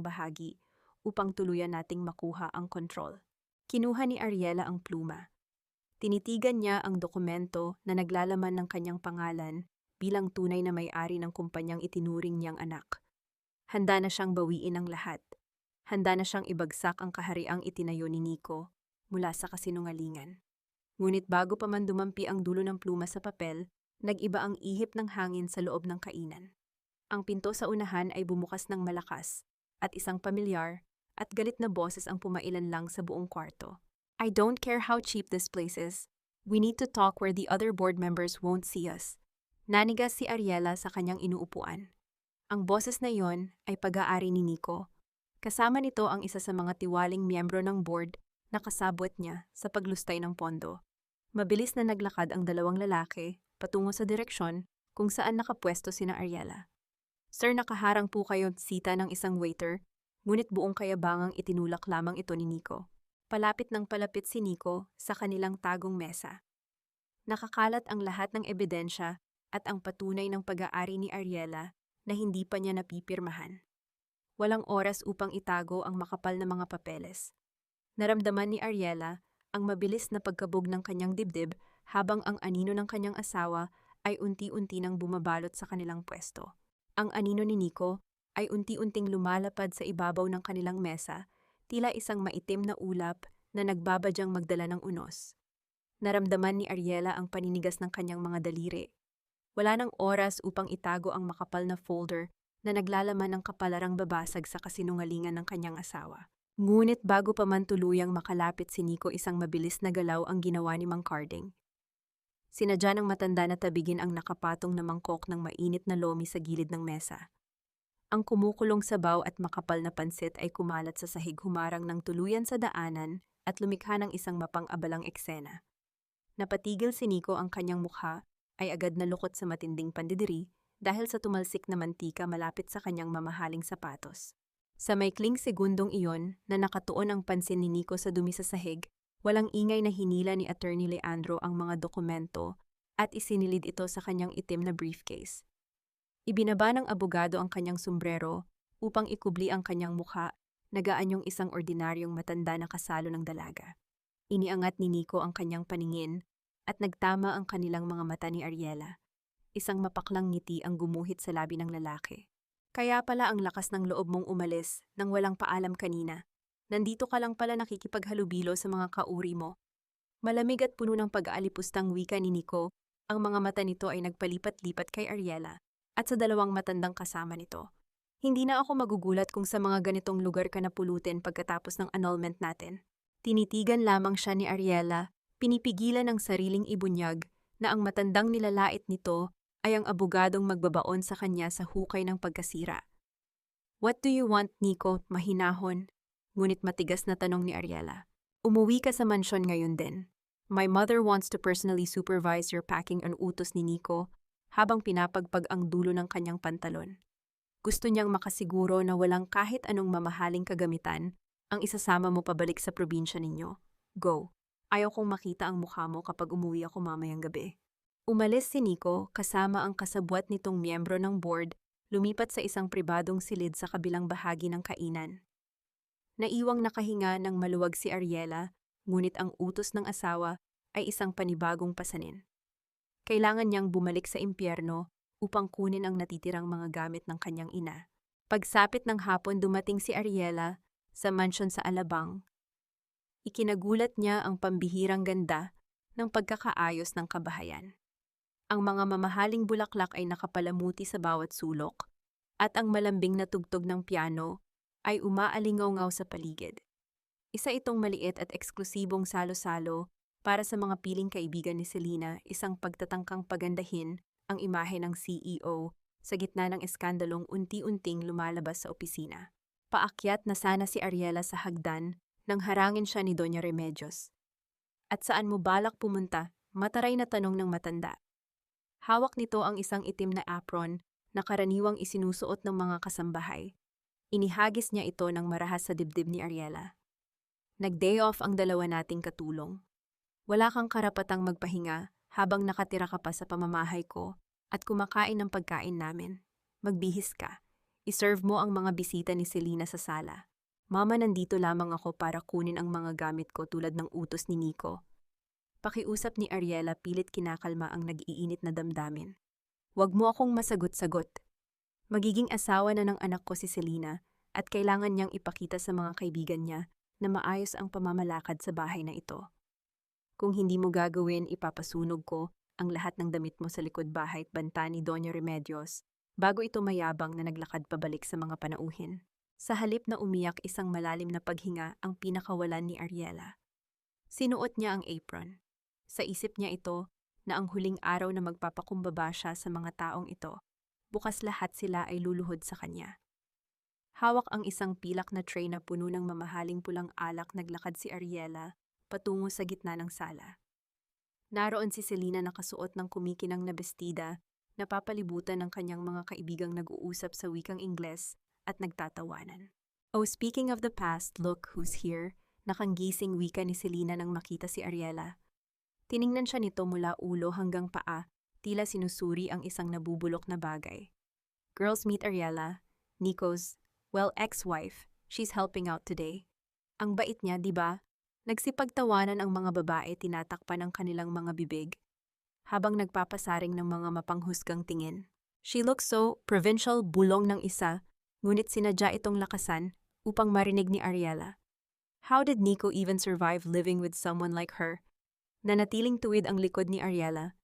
bahagi upang tuluyan nating makuha ang kontrol. Kinuha ni Ariela ang pluma. Tinitigan niya ang dokumento na naglalaman ng kanyang pangalan bilang tunay na may-ari ng kumpanyang itinuring niyang anak. Handa na siyang bawiin ang lahat. Handa na siyang ibagsak ang kahariang itinayo ni Nico mula sa kasinungalingan. Ngunit bago pa man dumampi ang dulo ng pluma sa papel, nag-iba ang ihip ng hangin sa loob ng kainan. Ang pinto sa unahan ay bumukas ng malakas, at isang pamilyar at galit na boses ang pumailan lang sa buong kwarto. I don't care how cheap this place is. We need to talk where the other board members won't see us. Nanigas si Ariela sa kanyang inuupuan. Ang boses na iyon ay pag-aari ni Nico. Kasama nito ang isa sa mga tiwaling miyembro ng board na kasabwat niya sa paglustay ng pondo. Mabilis na naglakad ang dalawang lalaki patungo sa direksyon kung saan nakapwesto sina Ariela. Sir, nakaharang po kayo sita ng isang waiter, ngunit buong kayabangang itinulak lamang ito ni Nico. Palapit ng palapit si Nico sa kanilang tagong mesa. Nakakalat ang lahat ng ebidensya at ang patunay ng pag-aari ni Ariela na hindi pa niya napipirmahan. Walang oras upang itago ang makapal na mga papeles. Naramdaman ni Ariela ang mabilis na pagkabog ng kanyang dibdib habang ang anino ng kanyang asawa ay unti-unti nang bumabalot sa kanilang pwesto. Ang anino ni Nico ay unti-unting lumalapad sa ibabaw ng kanilang mesa, tila isang maitim na ulap na nagbabadyang magdala ng unos. Naramdaman ni Ariela ang paninigas ng kanyang mga daliri. Wala nang oras upang itago ang makapal na folder na naglalaman ng kapalarang babasag sa kasinungalingan ng kanyang asawa. Ngunit bago pa man tuluyang makalapit si Nico, isang mabilis na galaw ang ginawa ni Mang Carding. Sinadya ng matanda na tabigin ang nakapatong na mangkok ng mainit na lomi sa gilid ng mesa. Ang kumukulong sabaw at makapal na pansit ay kumalat sa sahig, humarang ng tuluyan sa daanan at lumikha ng isang mapang-abalang eksena. Napatigil si Nico, ang kanyang mukha ay agad na lukot sa matinding pandidiri dahil sa tumalsik na mantika malapit sa kanyang mamahaling sapatos. Sa maikling segundong iyon na nakatuon ang pansin ni Nico sa dumi sa sahig, walang ingay na hinila ni Attorney Leandro ang mga dokumento at isinilid ito sa kanyang itim na briefcase. Ibinaba ng abogado ang kanyang sombrero upang ikubli ang kanyang mukha, nagaanyong isang ordinaryong matanda na kasalo ng dalaga. Iniangat ni Nico ang kanyang paningin at nagtama ang kanilang mga mata ni Ariela. Isang mapaklang ngiti ang gumuhit sa labi ng lalaki. Kaya pala ang lakas ng loob mong umalis nang walang paalam kanina. Nandito ka lang pala nakikipaghalubilo sa mga kauri mo. Malamig at puno ng pag-aalipustang wika ni Nico, ang mga mata nito ay nagpalipat-lipat kay Ariela at sa dalawang matandang kasama nito. Hindi na ako magugulat kung sa mga ganitong lugar ka napulutin pagkatapos ng annulment natin. Tinitigan lamang siya ni Ariela, pinipigilan ang sariling ibunyag na ang matandang nilalait nito ay ang abogadong magbabaon sa kanya sa hukay ng pagkasira. "What do you want, Nico?" Mahinahon. Ngunit matigas na tanong ni Ariela. "Umuwi ka sa mansyon ngayon din. My mother wants to personally supervise your packing," ang utos ni Nico habang pinapagpag ang dulo ng kanyang pantalon. Gusto niyang makasiguro na walang kahit anong mamahaling kagamitan ang isasama mo pabalik sa probinsya ninyo. "Go. Ayaw kong makita ang mukha mo kapag umuwi ako mamayang gabi." Umalis si Nico kasama ang kasabwat nitong miyembro ng board, lumipat sa isang pribadong silid sa kabilang bahagi ng kainan. Naiwang nakahinga ng maluwag si Ariela, ngunit ang utos ng asawa ay isang panibagong pasanin. Kailangan niyang bumalik sa impyerno upang kunin ang natitirang mga gamit ng kanyang ina. Pagsapit ng hapon dumating si Ariela sa mansyon sa Alabang. Ikinagulat niya ang pambihirang ganda ng pagkakaayos ng kabahayan. Ang mga mamahaling bulaklak ay nakapalamuti sa bawat sulok, at ang malambing na tugtog ng piano ay umaalingaw-ngaw sa paligid. Isa itong maliit at eksklusibong salo-salo para sa mga piling kaibigan ni Selena, isang pagtatangkang pagandahin ang imahe ng CEO sa gitna ng eskandalong unti-unting lumalabas sa opisina. Paakyat na sana si Ariela sa hagdan nang harangin siya ni Doña Remedios. "At saan mo balak pumunta?" Mataray na tanong ng matanda. Hawak nito ang isang itim na apron na karaniwang isinusuot ng mga kasambahay. Inihagis niya ito ng marahas sa dibdib ni Ariela. "Nag-day off ang dalawa nating katulong. Wala kang karapatang magpahinga habang nakatira ka pa sa pamamahay ko at kumakain ng pagkain namin. Magbihis ka. Iserve mo ang mga bisita ni Selena sa sala. Mama, nandito lamang ako para kunin ang mga gamit ko tulad ng utos ni Nico." Pakiusap ni Ariela, pilit kinakalma ang nag-iinit na damdamin. "Huwag mo akong masagot-sagot. Magiging asawa na ng anak ko si Selena at kailangan niyang ipakita sa mga kaibigan niya na maayos ang pamamalakad sa bahay na ito. Kung hindi mo gagawin, ipapasunog ko ang lahat ng damit mo sa likod bahay," banta ni Doña Remedios, bago ito mayabang na naglakad pabalik sa mga panauhin. Sa halip na umiyak, isang malalim na paghinga ang pinakawalan ni Ariela. Sinuot niya ang apron. Sa isip niya ito na ang huling araw na magpapakumbaba siya sa mga taong ito, bukas lahat sila ay luluhod sa kanya. Hawak ang isang pilak na tray na puno ng mamahaling pulang alak, naglakad si Ariela patungo sa gitna ng sala. Naroon si Selena nakasuot ng kumikinang na bestida, napapalibutan ng kanyang mga kaibigang nag-uusap sa wikang Ingles at nagtatawanan. "Oh, speaking of the past, look who's here," nakanggising wika ni Selena nang makita si Ariela. Tiningnan siya nito mula ulo hanggang paa, tila sinusuri ang isang nabubulok na bagay. "Girls, meet Ariela, Nico's, well, ex-wife. She's helping out today." Ang bait niya, di ba? Nagsipagtawanan ang mga babae, tinatakpan ang kanilang mga bibig, habang nagpapasaring ng mga mapanghusgang tingin. "She looks so provincial," bulong ng isa, ngunit sinadya itong lakasan upang marinig ni Ariela. How did Nico even survive living with someone like her? Nanatiling tuwid ang likod ni Ariela.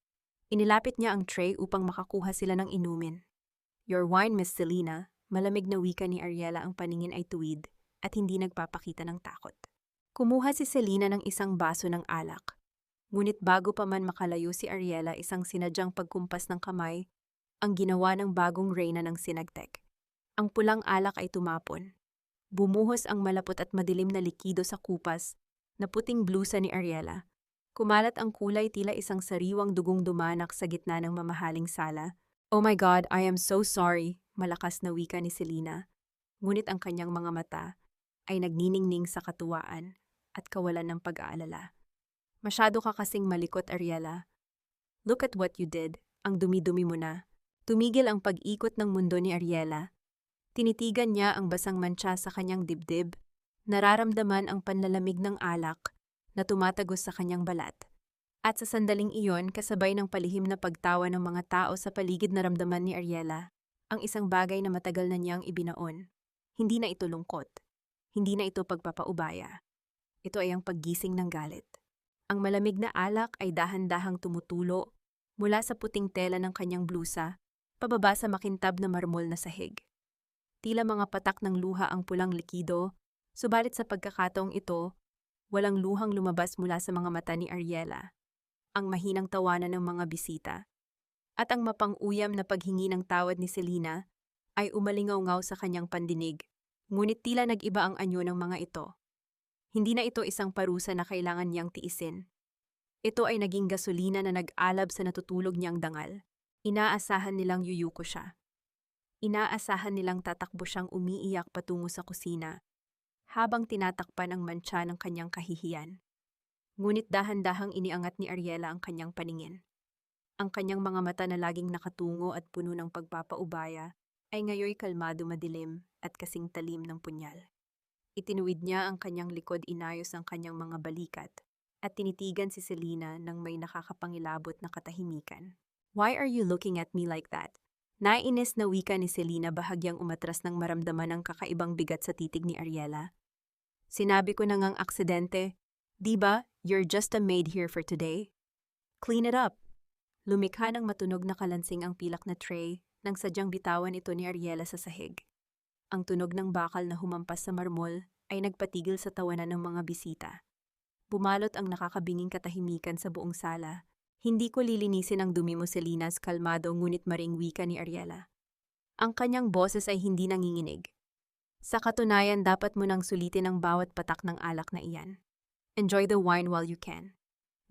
Inilapit niya ang tray upang makakuha sila ng inumin. "Your wine, Miss Selena." Malamig na wika ni Ariela, ang paningin ay tuwid at hindi nagpapakita ng takot. Kumuha si Selena ng isang baso ng alak. Ngunit bago pa man makalayo si Ariela, isang sinadyang pagkumpas ng kamay ang ginawa ng bagong reyna ng Sinagtec. Ang pulang alak ay tumapon. Bumuhos ang malapot at madilim na likido sa kupas na puting blusa ni Ariela. Kumalat ang kulay, tila isang sariwang dugong dumanak sa gitna ng mamahaling sala. "Oh my God, I am so sorry," malakas na wika ni Selena. Ngunit ang kanyang mga mata ay nagniningning sa katuwaan at kawalan ng pag-aalala. "Masyado ka kasing malikot, Ariela. Look at what you did. Ang dumi-dumi mo na." Tumigil ang pag-ikot ng mundo ni Ariela. Tinitigan niya ang basang mantsa sa kanyang dibdib. Nararamdaman ang panlalamig ng alak na tumatagos sa kanyang balat. At sa sandaling iyon, kasabay ng palihim na pagtawa ng mga tao sa paligid, naramdaman ni Ariela ang isang bagay na matagal na niyang ibinaon. Hindi na ito lungkot. Hindi na ito pagpapaubaya. Ito ay ang paggising ng galit. Ang malamig na alak ay dahan-dahang tumutulo mula sa puting tela ng kanyang blusa pababa sa makintab na marmol na sahig. Tila mga patak ng luha ang pulang likido, subalit sa pagkakataong ito, Walang luhang lumabas mula sa mga mata ni Ariela, ang mahinang tawanan ng mga bisita, at ang mapang-uyam na paghingi ng tawad ni Selena ay umalingaw-ngaw sa kanyang pandinig. Ngunit tila nag-iba ang anyo ng mga ito. Hindi na ito isang parusa na kailangan niyang tiisin. Ito ay naging gasolina na nag-alab sa natutulog niyang dangal. Inaasahan nilang yuyuko siya. Inaasahan nilang tatakbo siyang umiiyak patungo sa kusina, habang tinatakpan ang mantsa ng kanyang kahihiyan. Ngunit dahan-dahang iniangat ni Ariela ang kanyang paningin. Ang kanyang mga mata na laging nakatungo at puno ng pagpapaubaya ay ngayoy kalmado, madilim at kasing talim ng punyal. Itinuwid niya ang kanyang likod, inayos ang kanyang mga balikat, at tinitigan si Selena ng may nakakapangilabot na katahimikan. "Why are you looking at me like that?" Nainis na wika ni Selena, bahagyang umatras ng maramdaman ang kakaibang bigat sa titig ni Ariela. "Sinabi ko na ngang aksidente, di ba? You're just a maid here for today. Clean it up." Lumikha ng matunog na kalansing ang pilak na tray nang sadyang bitawan ito ni Ariela sa sahig. Ang tunog ng bakal na humampas sa marmol ay nagpatigil sa tawanan ng mga bisita. Bumalot ang nakakabinging katahimikan sa buong sala. "Hindi ko lilinisin ang dumi mo, Selena," kalmado ngunit maring wika ni Ariela. Ang kanyang boses ay hindi nanginginig. "Sa katunayan, dapat mo nang sulitin ang bawat patak ng alak na iyan. Enjoy the wine while you can.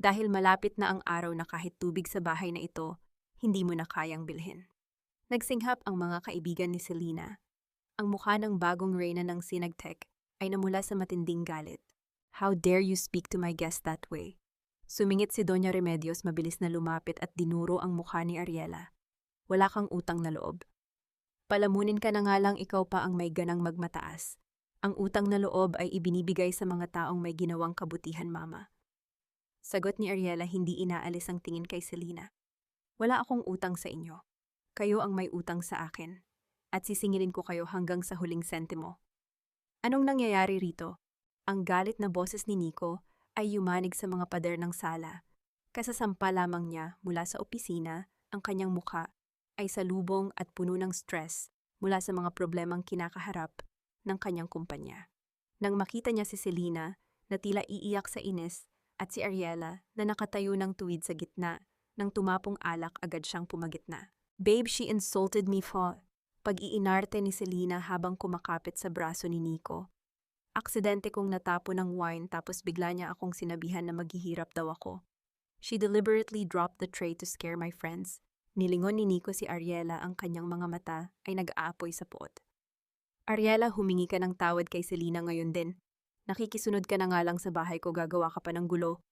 Dahil malapit na ang araw na kahit tubig sa bahay na ito, hindi mo na kayang bilhin." Nagsinghap ang mga kaibigan ni Selena. Ang mukha ng bagong reyna ng Sinagtech ay namula sa matinding galit. "How dare you speak to my guest that way?" Sumingit si Doña Remedios, mabilis na lumapit at dinuro ang mukha ni Ariela. "Wala kang utang na loob. Palamunin ka na nga lang, ikaw pa ang may ganang magmataas. Ang utang na loob ay ibinibigay sa mga taong may ginawang kabutihan, mama." Sagot ni Ariela, hindi inaalis ang tingin kay Selena. "Wala akong utang sa inyo. Kayo ang may utang sa akin. At sisingilin ko kayo hanggang sa huling sentimo." Anong nangyayari rito? Ang galit na boses ni Nico ay yumanig sa mga pader ng sala. Kasasampa lamang niya mula sa opisina, ang kanyang mukha ay salubong at puno ng stress mula sa mga problemang kinakaharap ng kanyang kumpanya. Nang makita niya si Selena na tila iiyak sa inis at si Ariela na nakatayo ng tuwid sa gitna ng tumapong alak, agad siyang pumagitna. "Babe, she insulted me for..." Pag-iinarte ni Selena habang kumakapit sa braso ni Nico. "Aksidente kong natapo ng wine tapos bigla niya akong sinabihan na maghihirap daw ako. She deliberately dropped the tray to scare my friends." Nilingon ni Nico si Ariela, ang kanyang mga mata ay nag-aapoy sa puot. "Ariela, humingi ka ng tawad kay Selena ngayon din. Nakikisunod ka na nga lang sa bahay ko, gagawa ka pa ng gulo."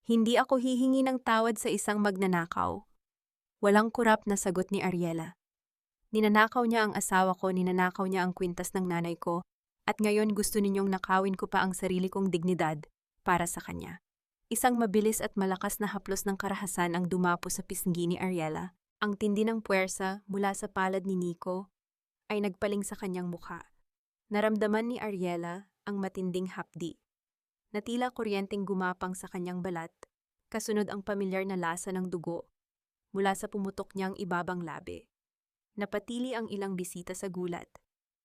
"Hindi ako hihingi ng tawad sa isang magnanakaw." Walang kurap na sagot ni Ariela. "Ninanakaw niya ang asawa ko, ninanakaw niya ang kwintas ng nanay ko, at ngayon gusto ninyong nakawin ko pa ang sarili kong dignidad para sa kanya." Isang mabilis at malakas na haplos ng karahasan ang dumapo sa pisngi ni Ariela. Ang tindi ng puwersa mula sa palad ni Nico ay nagpaling sa kanyang mukha. Naramdaman ni Ariela ang matinding hapdi, na tila kuryenteng gumapang sa kanyang balat, kasunod ang pamilyar na lasa ng dugo mula sa pumutok niyang ibabang labi. Napatili ang ilang bisita sa gulat.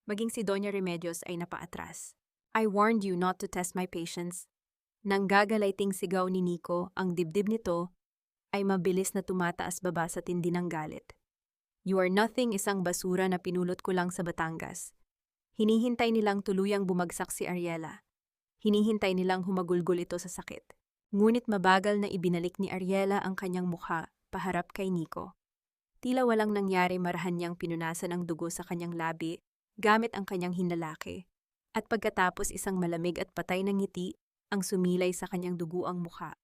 Maging si Doña Remedios ay napaatras. "I warned you not to test my patience." Nang gagalayting sigaw ni Nico, ang dibdib nito ay mabilis na tumataas-baba sa tindi ng galit. "You are nothing, isang basura na pinulot ko lang sa Batangas." Hinihintay nilang tuluyang bumagsak si Ariela. Hinihintay nilang humagulgol ito sa sakit. Ngunit mabagal na ibinalik ni Ariela ang kanyang mukha paharap kay Nico. Tila walang nangyari, marahan niyang pinunasan ang dugo sa kanyang labi gamit ang kanyang hinlalaki. At pagkatapos, isang malamig at patay na ngiti ang sumilay sa kanyang duguang mukha.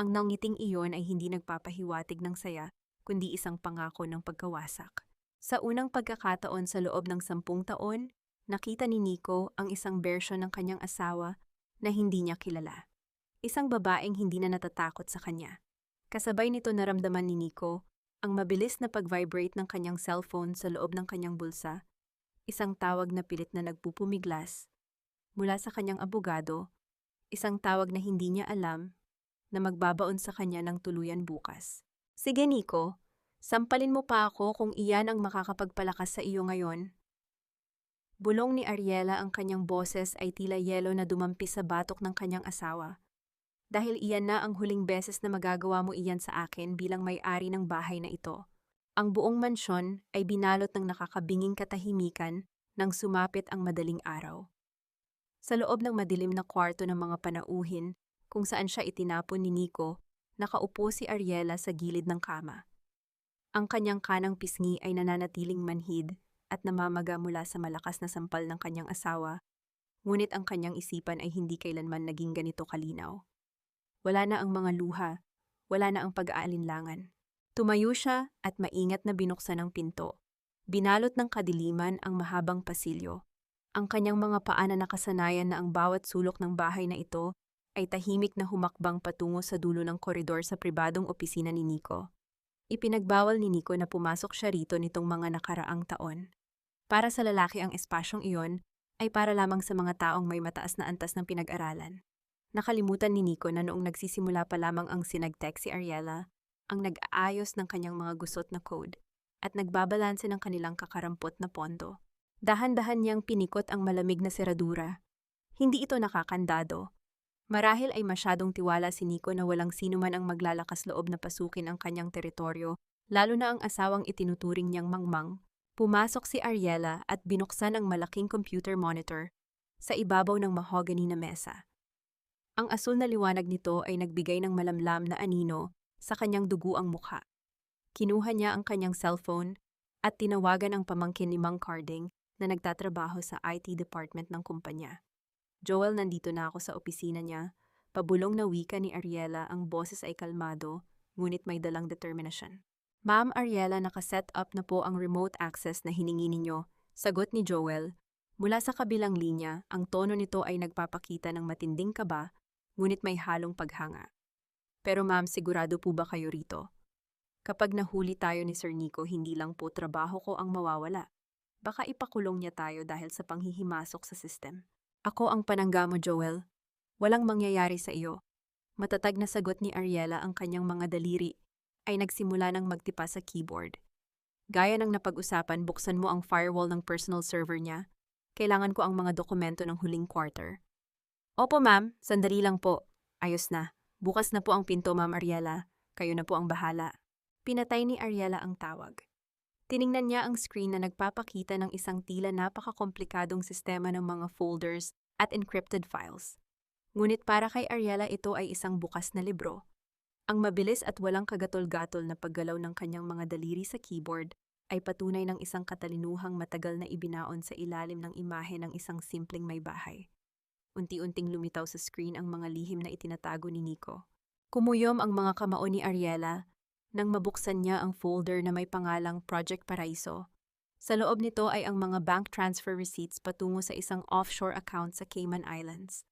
Ang nangiting iyon ay hindi nagpapahiwatig ng saya, kundi isang pangako ng pagkawasak. Sa unang pagkakataon sa loob ng 10 taon, nakita ni Nico ang isang bersyon ng kanyang asawa na hindi niya kilala. Isang babaeng hindi na natatakot sa kanya. Kasabay nito, naramdaman ni Nico ang mabilis na pag-vibrate ng kanyang cellphone sa loob ng kanyang bulsa, isang tawag na pilit na nagpupumiglas mula sa kanyang abogado, isang tawag na hindi niya alam na magbabaon sa kanya ng tuluyan bukas. "Sige Nico, sampalin mo pa ako kung iyan ang makakapagpalakas sa iyo ngayon." Bulong ni Ariela, ang kanyang boses ay tila yelo na dumampi sa batok ng kanyang asawa. Dahil iyan na ang huling beses na magagawa mo iyan sa akin bilang may-ari ng bahay na ito. Ang buong mansyon ay binalot ng nakakabinging katahimikan nang sumapit ang madaling araw. Sa loob ng madilim na kwarto ng mga panauhin, kung saan siya itinapon ni Nico, nakaupo si Ariela sa gilid ng kama. Ang kanyang kanang pisngi ay nananatiling manhid at namamaga mula sa malakas na sampal ng kanyang asawa, ngunit ang kanyang isipan ay hindi kailanman naging ganito kalinaw. Wala na ang mga luha, wala na ang pag-aalinlangan. Tumayo siya at maingat na binuksan ang pinto. Binalot ng kadiliman ang mahabang pasilyo. Ang kanyang mga paa na nakasanayan na ang bawat sulok ng bahay na ito ay tahimik na humakbang patungo sa dulo ng koridor sa pribadong opisina ni Nico. Ipinagbawal ni Nico na pumasok siya rito nitong mga nakaraang taon. Para sa lalaki ang espasyong iyon ay para lamang sa mga taong may mataas na antas ng pinag-aralan. Nakalimutan ni Nico na noong nagsisimula pa lamang ang sinagtek si Ariela, ang nag-aayos ng kanyang mga gusot na code at nagbabalanse ng kanilang kakarampot na pondo. Dahan-dahan niyang pinikot ang malamig na seradura. Hindi ito nakakandado. Marahil ay masyadong tiwala si Nico na walang sino man ang maglalakas loob na pasukin ang kanyang teritoryo, lalo na ang asawang itinuturing niyang mangmang. Pumasok si Ariela at binuksan ang malaking computer monitor sa ibabaw ng mahogany na mesa. Ang asul na liwanag nito ay nagbigay ng malamlam na anino sa kanyang duguang mukha. Kinuha niya ang kanyang cellphone at tinawagan ang pamangkin ni Mang Carding na nagtatrabaho sa IT department ng kumpanya. Joel, nandito na ako sa opisina niya. Pabulong na wika ni Ariela, ang boses ay kalmado, ngunit may dalang determinasyon. Ma'am Ariela, nakaset up na po ang remote access na hiningi ninyo. Sagot ni Joel. Mula sa kabilang linya, ang tono nito ay nagpapakita ng matinding kaba, ngunit may halong paghanga. Pero ma'am, sigurado po ba kayo rito? Kapag nahuli tayo ni Sir Nico, hindi lang po trabaho ko ang mawawala. Baka ipakulong niya tayo dahil sa panghihimasok sa system. Ako ang panangga mo, Joel. Walang mangyayari sa iyo. Matatag na sagot ni Ariela, ang kanyang mga daliri ay nagsimula ng magtipa sa keyboard. Gaya ng napag-usapan, buksan mo ang firewall ng personal server niya. Kailangan ko ang mga dokumento ng huling quarter. Opo ma'am, sandali lang po. Ayos na. Bukas na po ang pinto, Ma'am Ariela. Kayo na po ang bahala. Pinatay ni Ariela ang tawag. Tiningnan niya ang screen na nagpapakita ng isang tila napakakomplikadong sistema ng mga folders at encrypted files. Ngunit para kay Ariela, ito ay isang bukas na libro. Ang mabilis at walang kagatol-gatol na paggalaw ng kanyang mga daliri sa keyboard ay patunay ng isang katalinuhang matagal na ibinaon sa ilalim ng imahe ng isang simpleng may bahay. Unti-unting lumitaw sa screen ang mga lihim na itinatago ni Nico. Kumuyom ang mga kamao ni Ariela nang mabuksan niya ang folder na may pangalang Project Paraiso. Sa loob nito ay ang mga bank transfer receipts patungo sa isang offshore account sa Cayman Islands.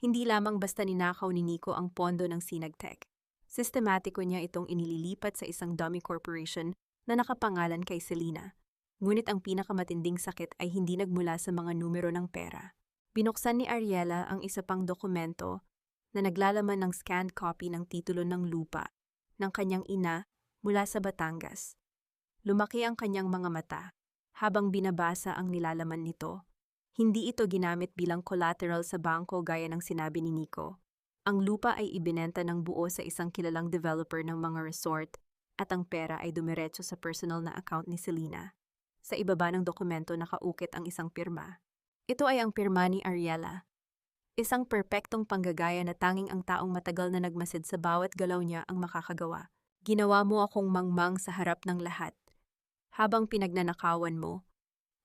Hindi lamang basta ninakaw ni Nico ang pondo ng Sinagtech. Sistematiko niya itong inililipat sa isang dummy corporation na nakapangalan kay Selena. Ngunit ang pinakamatinding sakit ay hindi nagmula sa mga numero ng pera. Binuksan ni Ariela ang isa pang dokumento na naglalaman ng scanned copy ng titulo ng lupa ng kanyang ina mula sa Batangas. Lumaki ang kanyang mga mata habang binabasa ang nilalaman nito. Hindi ito ginamit bilang collateral sa bangko gaya ng sinabi ni Nico. Ang lupa ay ibinenta ng buo sa isang kilalang developer ng mga resort at ang pera ay dumiretso sa personal na account ni Selena. Sa ibaba ng dokumento nakaukit ang isang pirma. Ito ay ang pirma ni Ariela. Isang perpektong panggagaya na tanging ang taong matagal na nagmasid sa bawat galaw niya ang makakagawa. Ginawa mo akong mangmang sa harap ng lahat. Habang pinagnanakawan mo,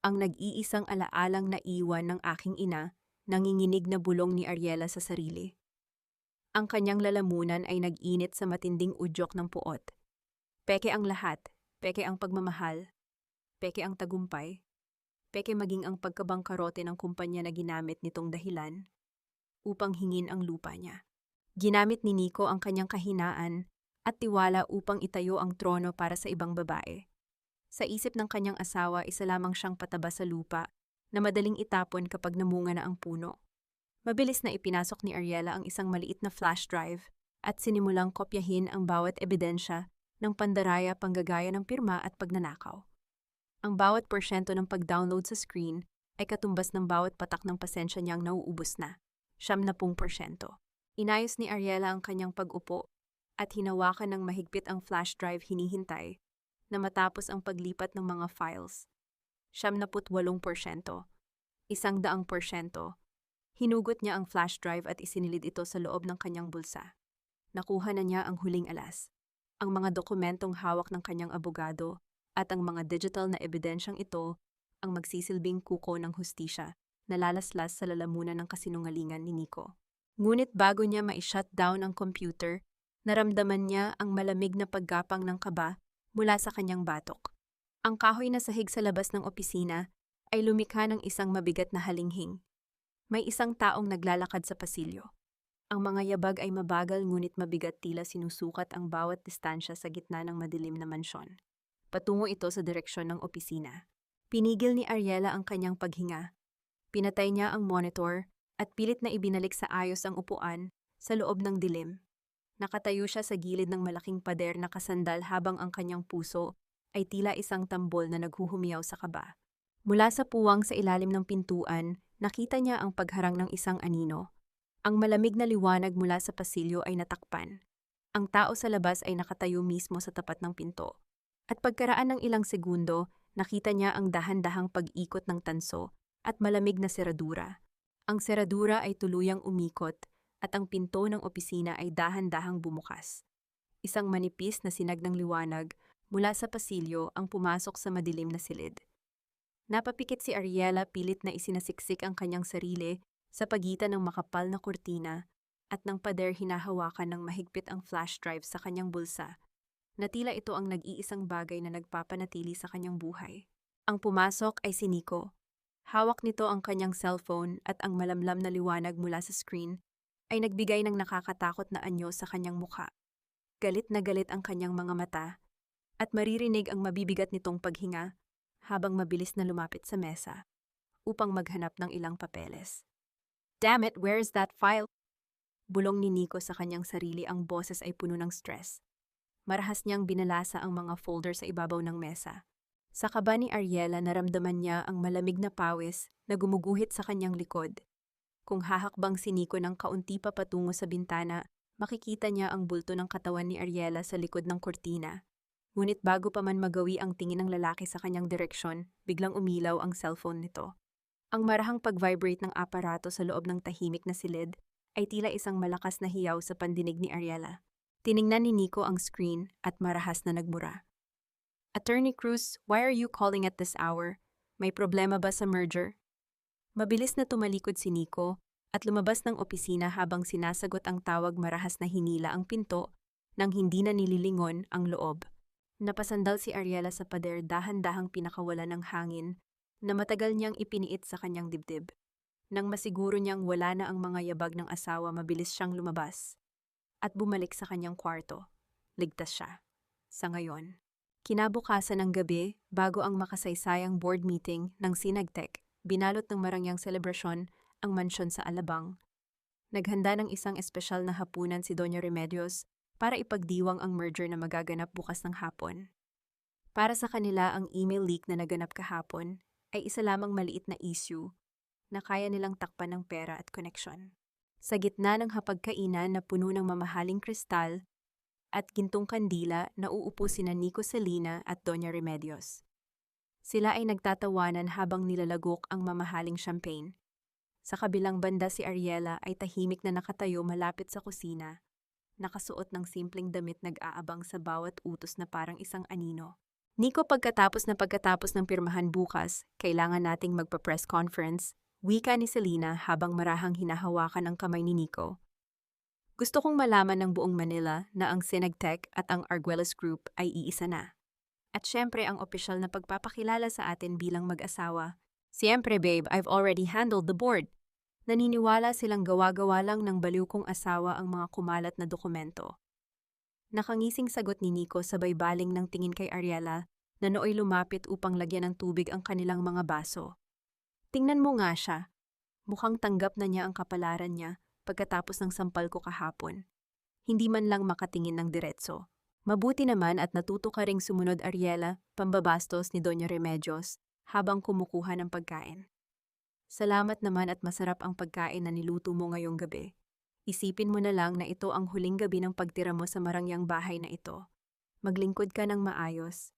ang nag-iisang alaalang naiwan ng aking ina, nanginginig na bulong ni Ariela sa sarili. Ang kanyang lalamunan ay nag-init sa matinding udyok ng puot. Peke ang lahat, peke ang pagmamahal, peke ang tagumpay. Peke maging ang pagkabangkarote ng kumpanya na ginamit nitong dahilan upang hingin ang lupa niya. Ginamit ni Nico ang kanyang kahinaan at tiwala upang itayo ang trono para sa ibang babae. Sa isip ng kanyang asawa, isa lamang siyang pataba sa lupa na madaling itapon kapag namunga na ang puno. Mabilis na ipinasok ni Ariela ang isang maliit na flash drive at sinimulang kopyahin ang bawat ebidensya ng pandaraya, panggagaya ng pirma at pagnanakaw. Ang bawat porsyento ng pag-download sa screen ay katumbas ng bawat patak ng pasensya niyang nauubos na, 70%. Inayos ni Ariela ang kanyang pag-upo at hinawakan ng mahigpit ang flash drive hinihintay na matapos ang paglipat ng mga files. 78%. 100%. Hinugot niya ang flash drive at isinilid ito sa loob ng kanyang bulsa. Nakuha na niya ang huling alas, ang mga dokumentong hawak ng kanyang abogado at ang mga digital na ebidensyang ito ang magsisilbing kuko ng hustisya na lalaslas sa lalamunan ng kasinungalingan ni Nico. Ngunit bago niya ma-shutdown ang computer, naramdaman niya ang malamig na paggapang ng kaba mula sa kanyang batok. Ang kahoy na sahig sa labas ng opisina ay lumikha ng isang mabigat na halinghing. May isang taong naglalakad sa pasilyo. Ang mga yabag ay mabagal ngunit mabigat, tila sinusukat ang bawat distansya sa gitna ng madilim na mansyon. Patungo ito sa direksyon ng opisina. Pinigil ni Ariela ang kanyang paghinga. Pinatay niya ang monitor at pilit na ibinalik sa ayos ang upuan sa loob ng dilim. Nakatayo siya sa gilid ng malaking pader na kasandal habang ang kanyang puso ay tila isang tambol na naghuhumiyaw sa kaba. Mula sa puwang sa ilalim ng pintuan, nakita niya ang pagharang ng isang anino. Ang malamig na liwanag mula sa pasilyo ay natakpan. Ang tao sa labas ay nakatayo mismo sa tapat ng pinto. At pagkaraan ng ilang segundo, nakita niya ang dahan-dahang pag-ikot ng tanso at malamig na seradura. Ang seradura ay tuluyang umikot at ang pinto ng opisina ay dahan-dahang bumukas. Isang manipis na sinag ng liwanag mula sa pasilyo ang pumasok sa madilim na silid. Napapikit si Ariela, pilit na isinasiksik ang kanyang sarili sa pagitan ng makapal na kurtina at ng pader. Hinahawakan ng mahigpit ang flash drive sa kanyang bulsa, na tila ito ang nag-iisang bagay na nagpapanatili sa kanyang buhay. Ang pumasok ay si Nico. Hawak nito ang kanyang cellphone at ang malamlam na liwanag mula sa screen ay nagbigay ng nakakatakot na anyo sa kanyang mukha. Galit na galit ang kanyang mga mata at maririnig ang mabibigat nitong paghinga habang mabilis na lumapit sa mesa upang maghanap ng ilang papeles. "Damn it, where's that file?" Bulong ni Nico sa kanyang sarili, ang boses ay puno ng stress. Marahas niyang binalasa ang mga folder sa ibabaw ng mesa. Sa kaba ni Ariela, naramdaman niya ang malamig na pawis na gumuguhit sa kanyang likod. Kung hahakbang si Nico ng kaunti pa patungo sa bintana, makikita niya ang bulto ng katawan ni Ariela sa likod ng kurtina. Ngunit bago pa man magawi ang tingin ng lalaki sa kanyang direksyon, biglang umilaw ang cellphone nito. Ang marahang pag-vibrate ng aparato sa loob ng tahimik na silid ay tila isang malakas na hiyaw sa pandinig ni Ariela. Tiningnan ni Nico ang screen at marahas na nagmura. "Attorney Cruz, why are you calling at this hour? May problema ba sa merger?" Mabilis na tumalikod si Nico at lumabas ng opisina habang sinasagot ang tawag. Marahas na hinila ang pinto nang hindi na nililingon ang loob. Napasandal si Ariela sa pader, dahan-dahang pinakawala ng hangin na matagal niyang ipiniit sa kanyang dibdib. Nang masiguro niyang wala na ang mga yabag ng asawa, mabilis siyang lumabas at bumalik sa kanyang kwarto. Ligtas siya. Sa ngayon. Kinabukasan ng gabi, bago ang makasaysayang board meeting ng Sinagtech, binalot ng marangyang selebrasyon ang mansyon sa Alabang. Naghanda ng isang espesyal na hapunan si Doña Remedios para ipagdiwang ang merger na magaganap bukas ng hapon. Para sa kanila, ang email leak na naganap kahapon ay isa lamang maliit na issue na kaya nilang takpan ng pera at koneksyon. Sa gitna ng hapagkainan na puno ng mamahaling kristal at gintong kandila, nauupo sina Nico Salina at Doña Remedios. Sila ay nagtatawanan habang nilalagok ang mamahaling champagne. Sa kabilang banda, si Ariela ay tahimik na nakatayo malapit sa kusina, nakasuot ng simpleng damit, nag-aabang sa bawat utos na parang isang anino. "Nico, pagkatapos ng pirmahan bukas, kailangan nating magpa-press conference," wika ni Selena habang marahang hinahawakan ang kamay ni Nico. "Gusto kong malaman ng buong Manila na ang Sinagtech at ang Arguelles Group ay iisa na. At syempre ang opisyal na pagpapakilala sa atin bilang mag-asawa. Siyempre babe, I've already handled the board." Naniniwala silang gawa-gawa lang ng baliw kong asawa ang mga kumalat na dokumento. Nakangising sagot ni Nico, sabay baling ng tingin kay Ariela na nooy lumapit upang lagyan ng tubig ang kanilang mga baso. "Tingnan mo nga siya. Mukhang tanggap na niya ang kapalaran niya pagkatapos ng sampal ko kahapon. Hindi man lang makatingin ng diretso. Mabuti naman at natuto ka ring sumunod, Ariela," pambabastos ni Doña Remedios habang kumukuha ng pagkain. Salamat naman at masarap ang pagkain na niluto mo ngayong gabi. Isipin mo na lang na ito ang huling gabi ng pagtira mo sa marangyang bahay na ito. Maglingkod ka ng maayos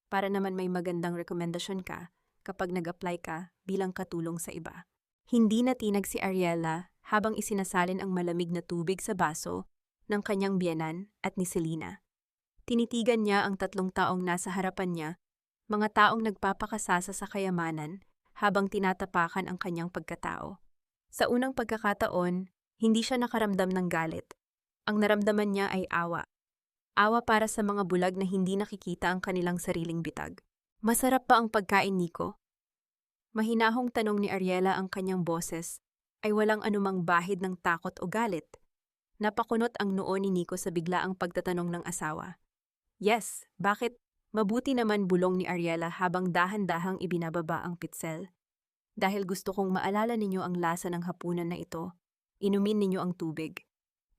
para naman may magandang rekomendasyon ka kapag nag-apply ka bilang katulong sa iba. Hindi natinag si Ariela habang isinasalin ang malamig na tubig sa baso ng kanyang biyenan at ni Selena. Tinitigan niya ang 3 taong nasa harapan niya, mga taong nagpapakasasa sa kayamanan habang tinatapakan ang kanyang pagkatao. Sa unang pagkakataon, hindi siya nakaramdam ng galit. Ang naramdaman niya ay awa. Awa para sa mga bulag na hindi nakikita ang kanilang sariling bitag. Masarap ba ang pagkain, Nico? Mahinahong tanong ni Ariela, ang kanyang boses ay walang anumang bahid ng takot o galit. Napakunot ang noo ni Nico sa biglaang pagtatanong ng asawa. Yes, bakit? Mabuti naman, bulong ni Ariela habang dahan-dahang ibinababa ang pitsel. Dahil gusto kong maalala ninyo ang lasa ng hapunan na ito, inumin ninyo ang tubig.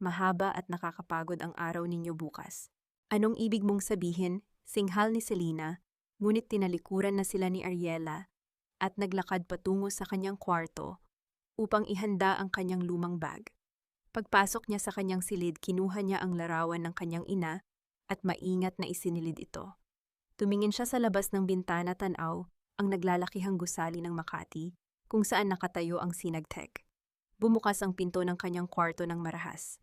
Mahaba at nakakapagod ang araw ninyo bukas. Anong ibig mong sabihin? Singhal ni Selena, ngunit tinalikuran na sila ni Ariela at naglakad patungo sa kanyang kwarto upang ihanda ang kanyang lumang bag. Pagpasok niya sa kanyang silid, kinuha niya ang larawan ng kanyang ina at maingat na isinilid ito. Tumingin siya sa labas ng bintana, tanaw ang naglalakihang gusali ng Makati kung saan nakatayo ang Sinagtech. Bumukas ang pinto ng kanyang kwarto ng marahas.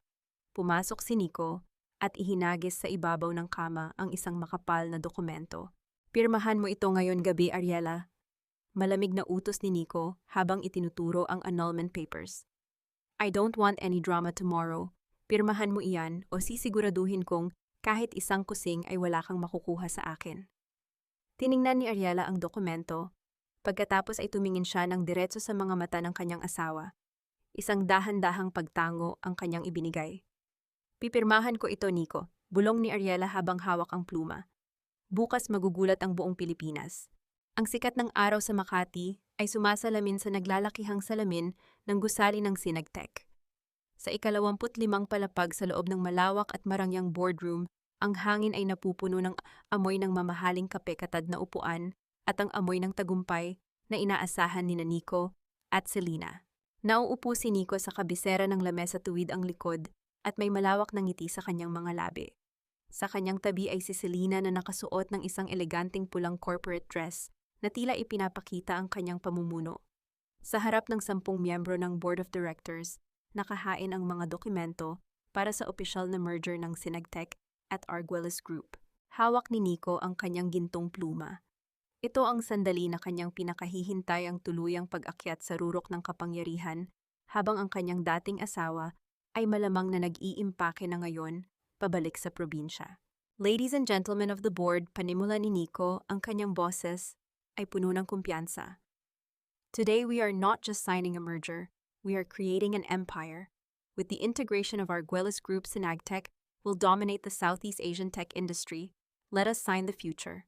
Pumasok si Nico at ihinagis sa ibabaw ng kama ang isang makapal na dokumento. Pirmahan mo ito ngayon gabi, Ariela. Malamig na utos ni Nico habang itinuturo ang annulment papers. I don't want any drama tomorrow. Pirmahan mo iyan o sisiguraduhin kong kahit isang kusing ay wala kang makukuha sa akin. Tiningnan ni Ariela ang dokumento. Pagkatapos ay tumingin siya ng diretso sa mga mata ng kanyang asawa. Isang dahan-dahang pagtango ang kanyang ibinigay. Pipirmahan ko ito, Nico, bulong ni Ariela habang hawak ang pluma. Bukas magugulat ang buong Pilipinas. Ang sikat ng araw sa Makati ay sumasalamin sa naglalakihang salamin ng gusali ng Sinagtech. Sa 25 palapag sa loob ng malawak at marangyang boardroom, ang hangin ay napupuno ng amoy ng mamahaling kape, katad na upuan, at ang amoy ng tagumpay na inaasahan ni Nico at Selena. Nauupo si Nico sa kabisera ng lamesa, tuwid ang likod at may malawak na ngiti sa kanyang mga labi. Sa kanyang tabi ay si Selena na nakasuot ng isang eleganteng pulang corporate dress na tila ipinapakita ang kanyang pamumuno. Sa harap ng 10 miyembro ng Board of Directors, nakahain ang mga dokumento para sa opisyal na merger ng Sinagtech at Arguelles Group. Hawak ni Nico ang kanyang gintong pluma. Ito ang sandali na kanyang pinakahihintay, ang tuluyang pag-akyat sa rurok ng kapangyarihan, habang ang kanyang dating asawa ay malamang na nag-iimpake na ngayon pabalik sa probinsya. Ladies and gentlemen of the board, panimula ni Nico, ang kanyang boses ay puno ng kumpiyansa. Today we are not just signing a merger, we are creating an empire. With the integration of Arguelles Group, Sinagtech will dominate the Southeast Asian tech industry. Let us sign the future.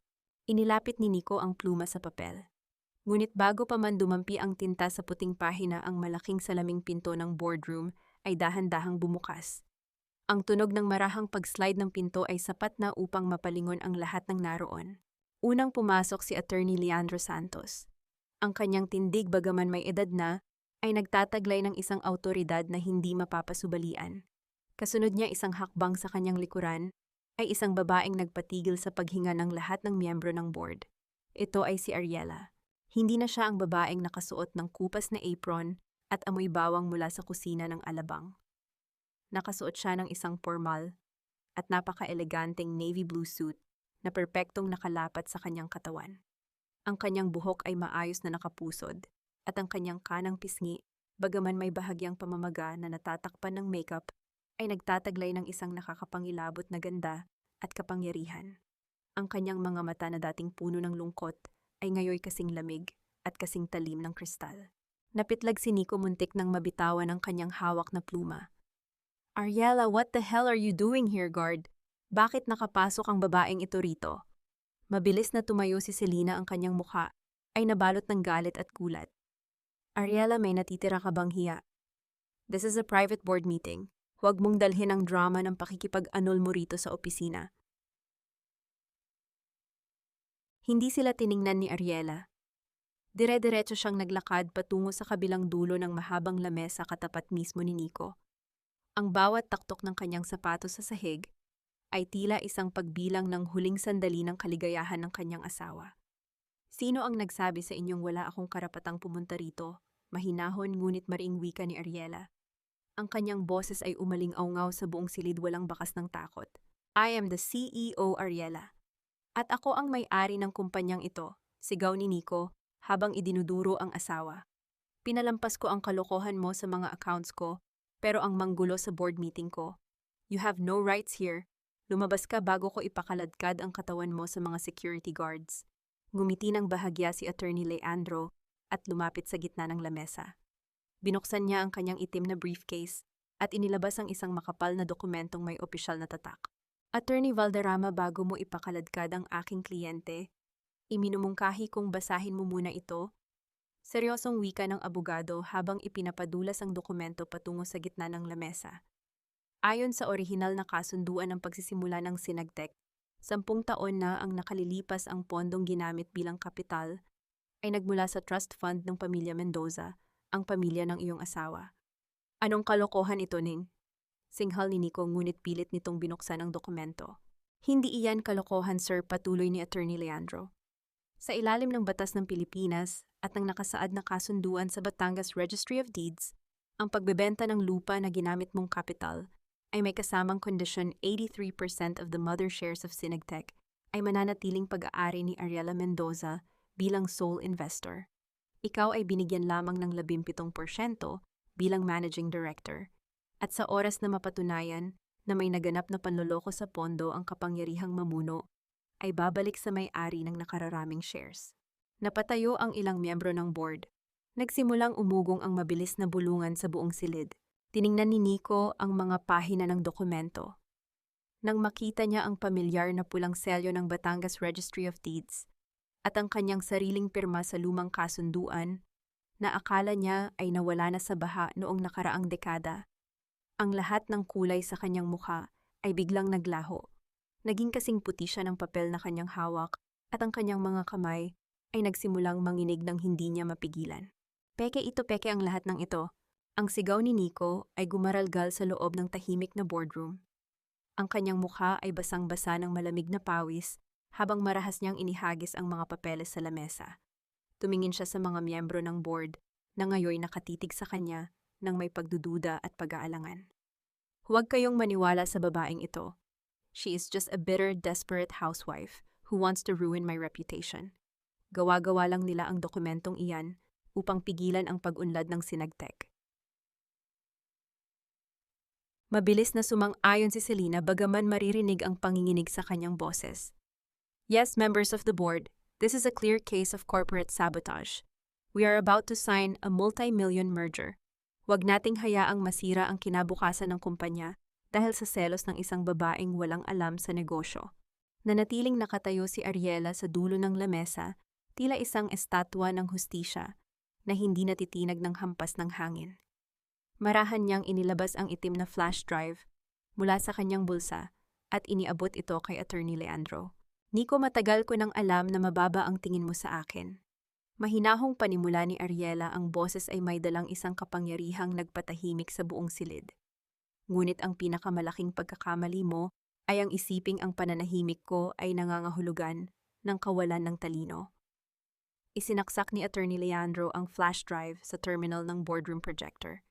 Inilapit ni Nico ang pluma sa papel. Ngunit bago pa man dumampi ang tinta sa puting pahina, ang malaking salaming pinto ng boardroom ay dahan-dahang bumukas. Ang tunog ng marahang pag-slide ng pinto ay sapat na upang mapalingon ang lahat ng naroon. Unang pumasok si Attorney Leandro Santos. Ang kanyang tindig, bagaman may edad na, ay nagtataglay ng isang awtoridad na hindi mapapasubalian. Kasunod niya, isang hakbang sa kanyang likuran, ay isang babaeng nagpatigil sa paghinga ng lahat ng miyembro ng board. Ito ay si Ariela. Hindi na siya ang babaeng nakasuot ng kupas na apron at amoy bawang mula sa kusina ng Alabang. Nakasuot siya ng isang formal at napaka-eleganteng navy blue suit na perpektong nakalapat sa kanyang katawan. Ang kanyang buhok ay maayos na nakapusod at ang kanyang kanang pisngi, bagaman may bahagyang pamamaga na natatakpan ng makeup, ay nagtataglay ng isang nakakapangilabot na ganda at kapangyarihan. Ang kanyang mga mata na dating puno ng lungkot ay ngayoy kasing lamig at kasing talim ng kristal. Napitlag si Nico, muntik nang mabitawan ang kanyang hawak na pluma. Ariela, what the hell are you doing here, guard? Bakit nakapasok ang babaeng ito rito? Mabilis na tumayo si Selena, ang kanyang mukha ay nabalot ng galit at gulat. Ariela, may natitira ka bang hiya? This is a private board meeting. Huwag mong dalhin ang drama ng pakikipag-anol mo rito sa opisina. Hindi sila tiningnan ni Ariela. Dire-diretso siyang naglakad patungo sa kabilang dulo ng mahabang lamesa katapat mismo ni Nico. Ang bawat taktok ng kanyang sapatos sa sahig ay tila isang pagbilang ng huling sandali ng kaligayahan ng kanyang asawa. Sino ang nagsabi sa inyong wala akong karapatang pumunta rito? Mahinahon ngunit mariing wika ni Ariela. Ang kanyang boses ay umaling-awngaw sa buong silid walang bakas ng takot. I am the CEO, Ariela. At ako ang may-ari ng kumpanyang ito, sigaw ni Nico habang idinuduro ang asawa. Pinalampas ko ang kalokohan mo sa mga accounts ko, pero ang manggulo sa board meeting ko. You have no rights here. Lumabas ka bago ko ipakaladkad ang katawan mo sa mga security guards. Ngumiti ng bahagya si Attorney Leandro at lumapit sa gitna ng lamesa. Binuksan niya ang kanyang itim na briefcase at inilabas ang isang makapal na dokumentong may opisyal na tatak. Attorney Valderrama, bago mo ipakaladkad ang aking kliyente, iminumungkahi kong basahin mo muna ito. Seryosong wika ng abogado habang ipinapadulas ang dokumento patungo sa gitna ng lamesa. Ayon sa orihinal na kasunduan ng pagsisimula ng Sinagtec, 10 taon na ang nakalilipas ang pondong ginamit bilang kapital ay nagmula sa trust fund ng pamilya Mendoza, ang pamilya ng iyong asawa. Anong kalokohan ito, Ning? Singhal ni Nico ngunit pilit nitong binuksan ang dokumento. Hindi iyan kalokohan, sir, patuloy ni Attorney Leandro. Sa ilalim ng batas ng Pilipinas at ng nakasaad na kasunduan sa Batangas Registry of Deeds, ang pagbebenta ng lupa na ginamit mong kapital ay may kasamang kondisyon 83% of the mother shares of Sinagtec ay mananatiling pag-aari ni Ariela Mendoza bilang sole investor. Ikaw ay binigyan lamang ng 17% bilang managing director. At sa oras na mapatunayan na may naganap na panloloko sa pondo ang kapangyarihang mamuno, ay babalik sa may-ari ng nakararaming shares. Napatayo ang ilang miyembro ng board. Nagsimulang umugong ang mabilis na bulungan sa buong silid. Tiningnan ni Nico ang mga pahina ng dokumento. Nang makita niya ang pamilyar na pulang selyo ng Batangas Registry of Deeds at ang kanyang sariling pirma sa lumang kasunduan, na akala niya ay nawala na sa baha noong nakaraang dekada, ang lahat ng kulay sa kanyang mukha ay biglang naglaho. Naging kasing puti siya ng papel na kanyang hawak at ang kanyang mga kamay ay nagsimulang manginig ng hindi niya mapigilan. Peke ito, peke ang lahat ng ito. Ang sigaw ni Nico ay gumaralgal sa loob ng tahimik na boardroom. Ang kanyang mukha ay basang-basa ng malamig na pawis habang marahas niyang inihagis ang mga papeles sa lamesa. Tumingin siya sa mga miyembro ng board na ngayon nakatitig sa kanya ng may pagdududa at pag-aalangan. Huwag kayong maniwala sa babaeng ito. She is just a bitter, desperate housewife who wants to ruin my reputation. Gawa-gawa lang nila ang dokumentong iyan upang pigilan ang pag-unlad ng Sinagtec. Mabilis na sumang-ayon si Selena bagaman maririnig ang panginginig sa kanyang boses. Yes, members of the board, this is a clear case of corporate sabotage. We are about to sign a multi-million merger. Huwag nating hayaang masira ang kinabukasan ng kumpanya dahil sa selos ng isang babaeng walang alam sa negosyo. Nanatiling nakatayo si Ariela sa dulo ng lamesa, tila isang estatwa ng hustisya na hindi natitinag ng hampas ng hangin. Marahan niyang inilabas ang itim na flash drive mula sa kanyang bulsa at iniabot ito kay Attorney Leandro. Nico, matagal ko nang alam na mababa ang tingin mo sa akin. Mahinahong panimula ni Ariela, ang boses ay may dalang isang kapangyarihang nagpatahimik sa buong silid. Ngunit ang pinakamalaking pagkakamali mo ay ang isiping ang pananahimik ko ay nangangahulugan ng kawalan ng talino. Isinaksak ni Attorney Leandro ang flash drive sa terminal ng boardroom projector.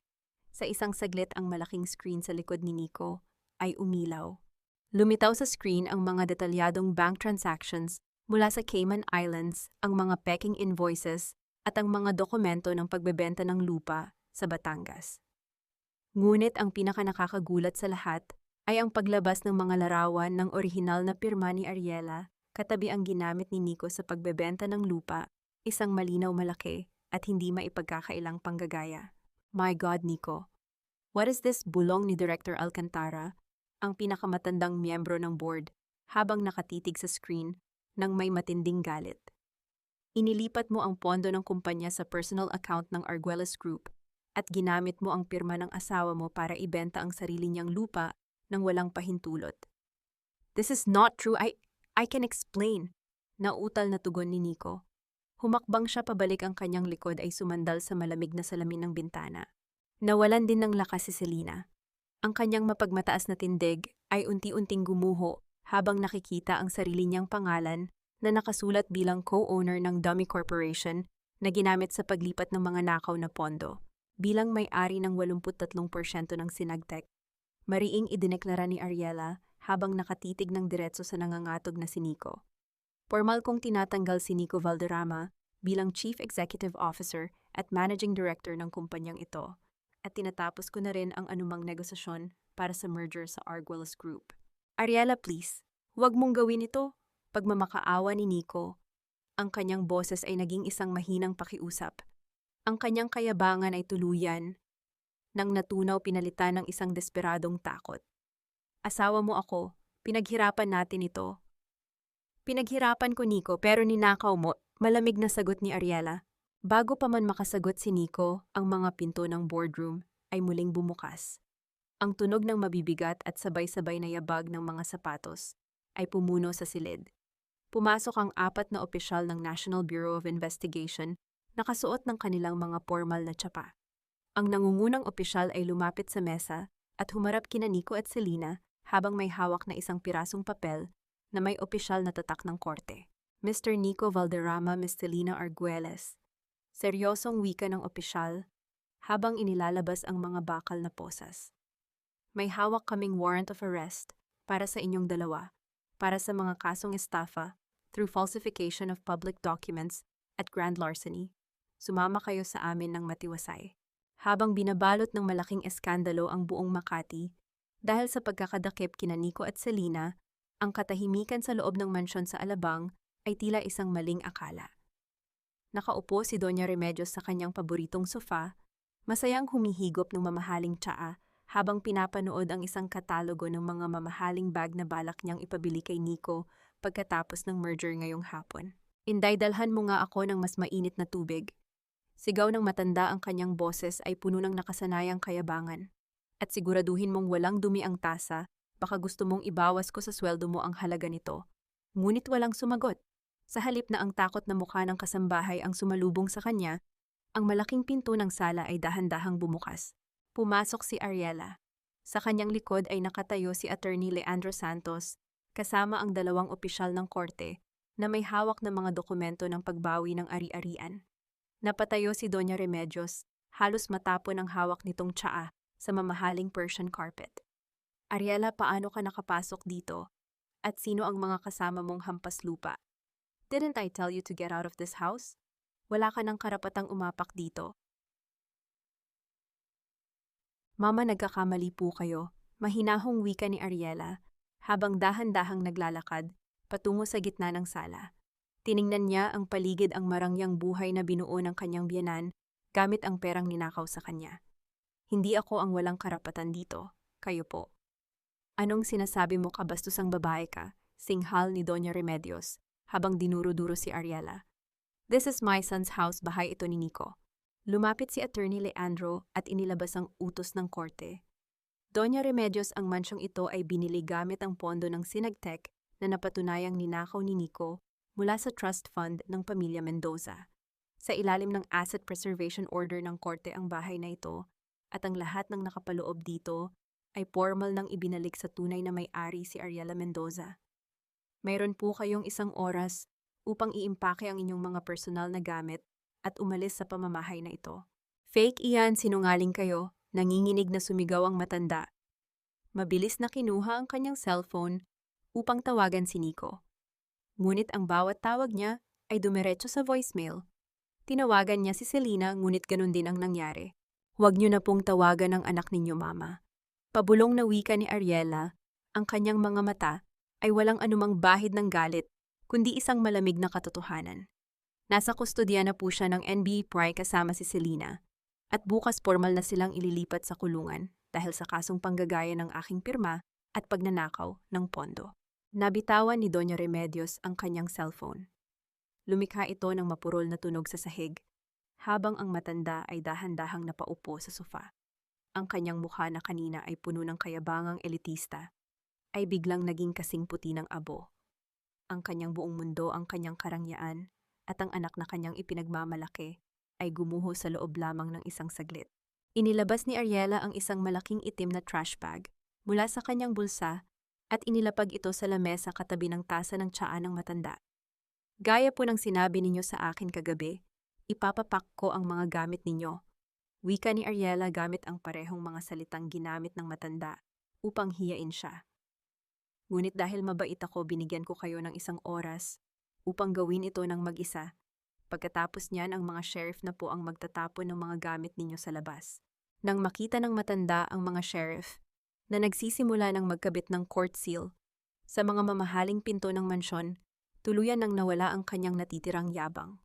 Sa isang saglit, ang malaking screen sa likod ni Nico ay umilaw. Lumitaw sa screen ang mga detalyadong bank transactions mula sa Cayman Islands, ang mga peking invoices at ang mga dokumento ng pagbebenta ng lupa sa Batangas. Ngunit ang pinakanakakagulat sa lahat ay ang paglabas ng mga larawan ng orihinal na pirma ni Ariela katabi ang ginamit ni Nico sa pagbebenta ng lupa, isang malinaw, malaki at hindi maipagkakailang panggagaya. My God, Nico. What is this? Bulong ni Director Alcantara, ang pinakamatandang miyembro ng board, habang nakatitig sa screen nang may matinding galit. Inilipat mo ang pondo ng kumpanya sa personal account ng Arguelles Group at ginamit mo ang pirma ng asawa mo para ibenta ang sarili niyang lupa nang walang pahintulot. This is not true. I can explain. Nauutal na tugon ni Nico. Humakbang siya pabalik, ang kanyang likod ay sumandal sa malamig na salamin ng bintana. Nawalan din ng lakas si Selena. Ang kanyang mapagmataas na tindig ay unti-unting gumuho habang nakikita ang sarili niyang pangalan na nakasulat bilang co-owner ng Dummy Corporation na ginamit sa paglipat ng mga nakaw na pondo. Bilang may-ari ng 83% ng Sinagtec, mariing idineklara ni Ariela habang nakatitig ng diretso sa nangangatog na si Nico. Formal kong tinatanggal si Nico Valderrama bilang Chief Executive Officer at Managing Director ng kumpanyang ito, at tinatapos ko na rin ang anumang negosasyon para sa merger sa Arguelles Group. Ariela, please, huwag mong gawin ito. Pagmamakaawa ni Nico, ang kanyang boses ay naging isang mahinang pakiusap. Ang kanyang kayabangan ay tuluyan nang natunaw, pinalitan ng isang desperadong takot. Asawa mo ako, pinaghirapan natin ito. Pinaghirapan ko, Nico, pero ninakaw mo, malamig na sagot ni Ariela. Bago pa man makasagot si Nico, ang mga pinto ng boardroom ay muling bumukas. Ang tunog ng mabibigat at sabay-sabay na yabag ng mga sapatos ay pumuno sa silid. Pumasok ang 4 na opisyal ng National Bureau of Investigation, nakasuot ng kanilang mga formal na tsapa. Ang nangungunang opisyal ay lumapit sa mesa at humarap kina Nico at Selena habang may hawak na isang pirasong papel na may opisyal na tatak ng korte. Mr. Nico Valderrama, Ms. Selena Arguelles. Seryosong wika ng opisyal habang inilalabas ang mga bakal na posas. May hawak kaming warrant of arrest para sa inyong dalawa, para sa mga kasong estafa through falsification of public documents at grand larceny. Sumama kayo sa amin ng matiwasay. Habang binabalot ng malaking eskandalo ang buong Makati, dahil sa pagkakadakip kina Nico at Selena, ang katahimikan sa loob ng mansyon sa Alabang ay tila isang maling akala. Nakaupo si Doña Remedios sa kanyang paboritong sofa, masayang humihigop ng mamahaling tsaa habang pinapanood ang isang katalogo ng mga mamahaling bag na balak niyang ipabili kay Nico pagkatapos ng merger ngayong hapon. Inday, dalhan mo nga ako ng mas mainit na tubig. Sigaw ng matanda, ang kanyang boses ay puno ng nakasanayang kayabangan. At siguraduhin mong walang dumi ang tasa, baka gusto mong ibawas ko sa sweldo mo ang halaga nito. Ngunit walang sumagot. Sa halip na ang takot na mukha ng kasambahay ang sumalubong sa kanya, ang malaking pinto ng sala ay dahan-dahang bumukas. Pumasok si Ariela. Sa kanyang likod ay nakatayo si Attorney Leandro Santos, kasama ang 2 opisyal ng korte na may hawak na mga dokumento ng pagbawi ng ari-arian. Napatayo si Doña Remedios, halos matapon ang hawak nitong tsaa sa mamahaling Persian carpet. Ariela, paano ka nakapasok dito? At sino ang mga kasama mong hampas lupa? Didn't I tell you to get out of this house? Wala ka ng karapatang umapak dito. Mama, nagkakamali po kayo, mahinahong wika ni Ariela, habang dahan-dahang naglalakad patungo sa gitna ng sala. Tiningnan niya ang paligid, ang marangyang buhay na binuo ng kanyang biyenan gamit ang perang ninakaw sa kanya. Hindi ako ang walang karapatan dito, kayo po. Anong sinasabi mo, kabastusang babae ka? Singhal ni Doña Remedios habang dinuro-duro si Ariela. This is my son's house, bahay ito ni Nico. Lumapit si Attorney Leandro at inilabas ang utos ng korte. Doña Remedios, ang mansyong ito ay binili gamit ang pondo ng Sinagtec na napatunayang ninakaw ni Nico mula sa trust fund ng pamilya Mendoza. Sa ilalim ng Asset Preservation Order ng korte ang bahay na ito, at ang lahat ng nakapaloob dito ay formal nang ibinalik sa tunay na may-ari, si Ariela Mendoza. Mayroon po kayong 1 oras upang iimpake ang inyong mga personal na gamit at umalis sa pamamahay na ito. Fake iyan, sinungaling kayo, nanginginig na sumigaw ang matanda. Mabilis na kinuha ang kanyang cellphone upang tawagan si Nico. Ngunit ang bawat tawag niya ay dumiretso sa voicemail. Tinawagan niya si Selena, ngunit ganun din ang nangyari. Huwag niyo na pong tawagan ang anak ninyo, Mama. Pabulong na wika ni Ariela, ang kanyang mga mata ay walang anumang bahid ng galit, kundi isang malamig na katotohanan. Nasa kustodya na po siya ng NBI kasama si Selena, at bukas formal na silang ililipat sa kulungan dahil sa kasong panggagaya ng aking pirma at pagnanakaw ng pondo. Nabitawan ni Doña Remedios ang kanyang cellphone. Lumikha ito ng mapurol na tunog sa sahig, habang ang matanda ay dahan-dahang napaupo sa sofa. Ang kanyang mukha na kanina ay puno ng kayabangang elitista, ay biglang naging kasing puti ng abo. Ang kanyang buong mundo, ang kanyang karangyaan, at ang anak na kanyang ipinagmamalaki ay gumuho sa loob lamang ng isang saglit. Inilabas ni Ariela ang isang malaking itim na trash bag mula sa kanyang bulsa at inilapag ito sa lamesa katabi ng tasa ng tsaa ng matanda. Gaya po ng sinabi ninyo sa akin kagabi, ipapapak ko ang mga gamit ninyo. Wika ni Ariela gamit ang parehong mga salitang ginamit ng matanda upang hiyain siya. Ngunit dahil mabait ako, binigyan ko kayo ng isang oras upang gawin ito ng mag-isa. Pagkatapos niyan, ang mga sheriff na po ang magtatapon ng mga gamit ninyo sa labas. Nang makita ng matanda ang mga sheriff na nagsisimula ng magkabit ng court seal sa mga mamahaling pinto ng mansyon, tuluyan nang nawala ang kanyang natitirang yabang.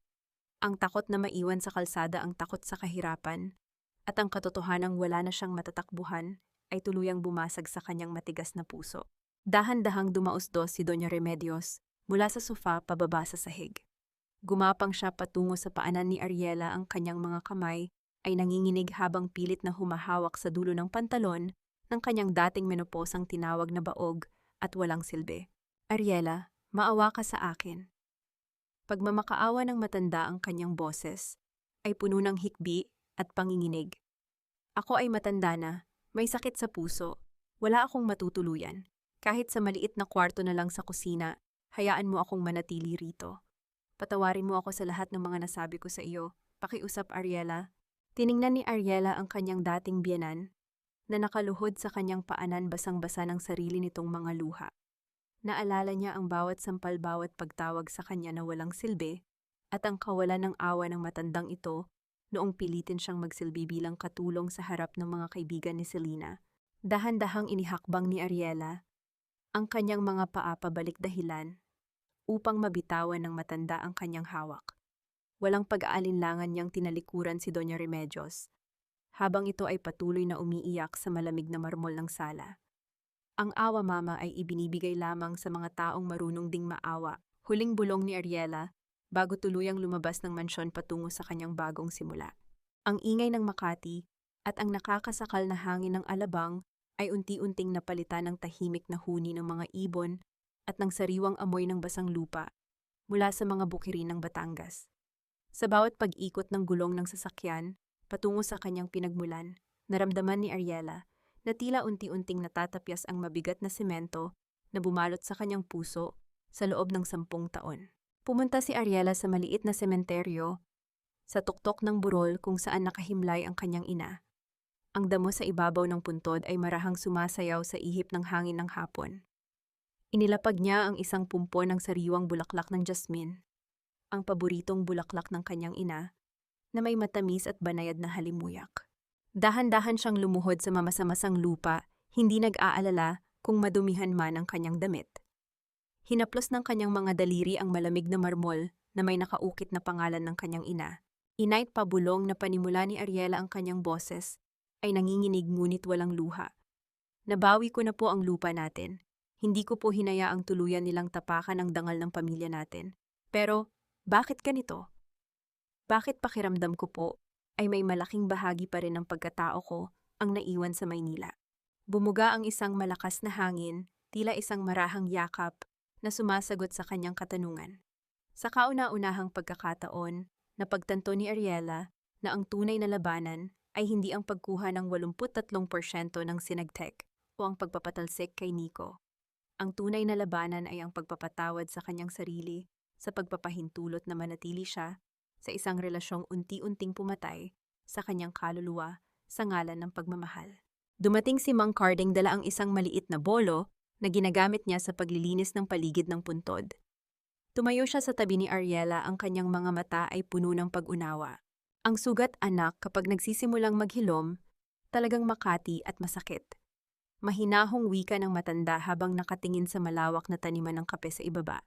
Ang takot na maiwan sa kalsada, ang takot sa kahirapan, at ang katotohanang wala na siyang matatakbuhan ay tuluyang bumasag sa kanyang matigas na puso. Dahan-dahang dumausdos si Doña Remedios mula sa sofa pababa sa sahig. Gumapang siya patungo sa paanan ni Ariela, ang kanyang mga kamay ay nanginginig habang pilit na humahawak sa dulo ng pantalon ng kanyang dating menopausang tinawag na baog at walang silbi. Ariela, maawa ka sa akin. Pagmamakaawa ng matanda ang kanyang boses ay puno ng hikbi at panginginig. Ako ay matanda na, may sakit sa puso, wala akong matutuluyan. Kahit sa maliit na kwarto na lang sa kusina, hayaan mo akong manatili rito. Patawarin mo ako sa lahat ng mga nasabi ko sa iyo. Pakiusap, Ariela. Tiningnan ni Ariela ang kanyang dating biyenan na nakaluhod sa kanyang paanan, basang-basa ng sarili nitong mga luha. Naalala niya ang bawat sampal, bawat pagtawag sa kanya na walang silbi at ang kawalan ng awa ng matandang ito noong pilitin siyang magsilbi bilang katulong sa harap ng mga kaibigan ni Selena. Dahan-dahang inihakbang ni Ariela ang kanyang mga paa pabalik dahilan upang mabitawan ng matanda ang kanyang hawak. Walang pag-aalinlangan niyang tinalikuran si Doña Remedios habang ito ay patuloy na umiiyak sa malamig na marmol ng sala. Ang awa, mama, ay ibinibigay lamang sa mga taong marunong ding maawa. Huling bulong ni Ariela bago tuluyang lumabas ng mansyon patungo sa kanyang bagong simula. Ang ingay ng Makati at ang nakakasakal na hangin ng Alabang ay unti-unting napalitan ng tahimik na huni ng mga ibon at ng sariwang amoy ng basang lupa mula sa mga bukirin ng Batangas. Sa bawat pag-ikot ng gulong ng sasakyan patungo sa kanyang pinagmulan, naramdaman ni Ariela na tila unti-unting natatapyas ang mabigat na semento na bumalot sa kanyang puso sa loob ng 10 taon. Pumunta si Ariela sa maliit na sementeryo sa tuktok ng burol kung saan nakahimlay ang kanyang ina. Ang damo sa ibabaw ng puntod ay marahang sumasayaw sa ihip ng hangin ng hapon. Inilapag niya ang isang pumpon ng sariwang bulaklak ng jasmine, ang paboritong bulaklak ng kanyang ina, na may matamis at banayad na halimuyak. Dahan-dahan siyang lumuhod sa mamasamasang lupa, hindi nag-aalala kung madumihan man ang kanyang damit. Hinaplos ng kanyang mga daliri ang malamig na marmol na may nakaukit na pangalan ng kanyang ina. Inait pabulong na panimula ni Ariela ang kanyang boses ay nanginginig ngunit walang luha. Nabawi ko na po ang lupa natin. Hindi ko po hinayaang tuluyan nilang tapakan ang dangal ng pamilya natin. Pero, bakit ganito? Bakit pakiramdam ko po ay may malaking bahagi pa rin ng pagkatao ko ang naiwan sa Maynila? Bumuga ang isang malakas na hangin, tila isang marahang yakap na sumasagot sa kanyang katanungan. Sa kauna-unahang pagkakataon, napagtanto ni Ariela na ang tunay na labanan ay hindi ang pagkuha ng 83% ng sinagtek o ang pagpapatalsik kay Nico. Ang tunay na labanan ay ang pagpapatawad sa kanyang sarili sa pagpapahintulot na manatili siya sa isang relasyong unti-unting pumatay sa kanyang kaluluwa sa ngalan ng pagmamahal. Dumating si Mang Carding dala ang isang maliit na bolo na ginagamit niya sa paglilinis ng paligid ng puntod. Tumayo siya sa tabi ni Ariela, ang kanyang mga mata ay puno ng pag-unawa. Ang sugat, anak, kapag nagsisimulang maghilom, talagang makati at masakit. Mahinahong wika ng matanda habang nakatingin sa malawak na taniman ng kape sa ibaba.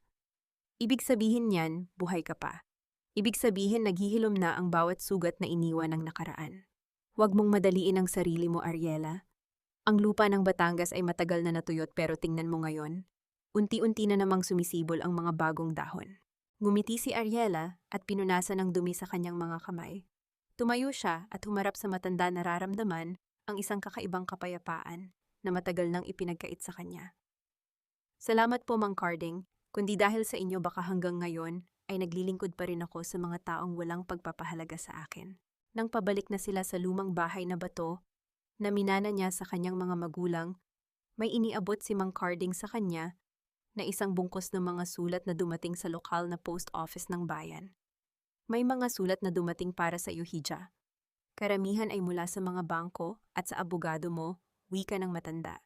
Ibig sabihin niyan, buhay ka pa. Ibig sabihin naghihilom na ang bawat sugat na iniwan ng nakaraan. Huwag mong madaliin ang sarili mo, Ariela. Ang lupa ng Batangas ay matagal na natuyot, pero tingnan mo ngayon. Unti-unti na namang sumisibol ang mga bagong dahon. Ngumiti si Ariela at pinunasan ng dumi sa kanyang mga kamay. Tumayo siya at humarap sa matanda, nararamdaman ang isang kakaibang kapayapaan na matagal nang ipinagkait sa kanya. Salamat po, Mang Carding. Kundi dahil sa inyo baka hanggang ngayon ay naglilingkod pa rin ako sa mga taong walang pagpapahalaga sa akin. Nang pabalik na sila sa lumang bahay na bato, na minana niya sa kanyang mga magulang, may iniabot si Mang Carding sa kanya na isang bungkos ng mga sulat na dumating sa lokal na post office ng bayan. May mga sulat na dumating para sa iyo, Hija. Karamihan ay mula sa mga bangko at sa abogado mo, wika ng matanda.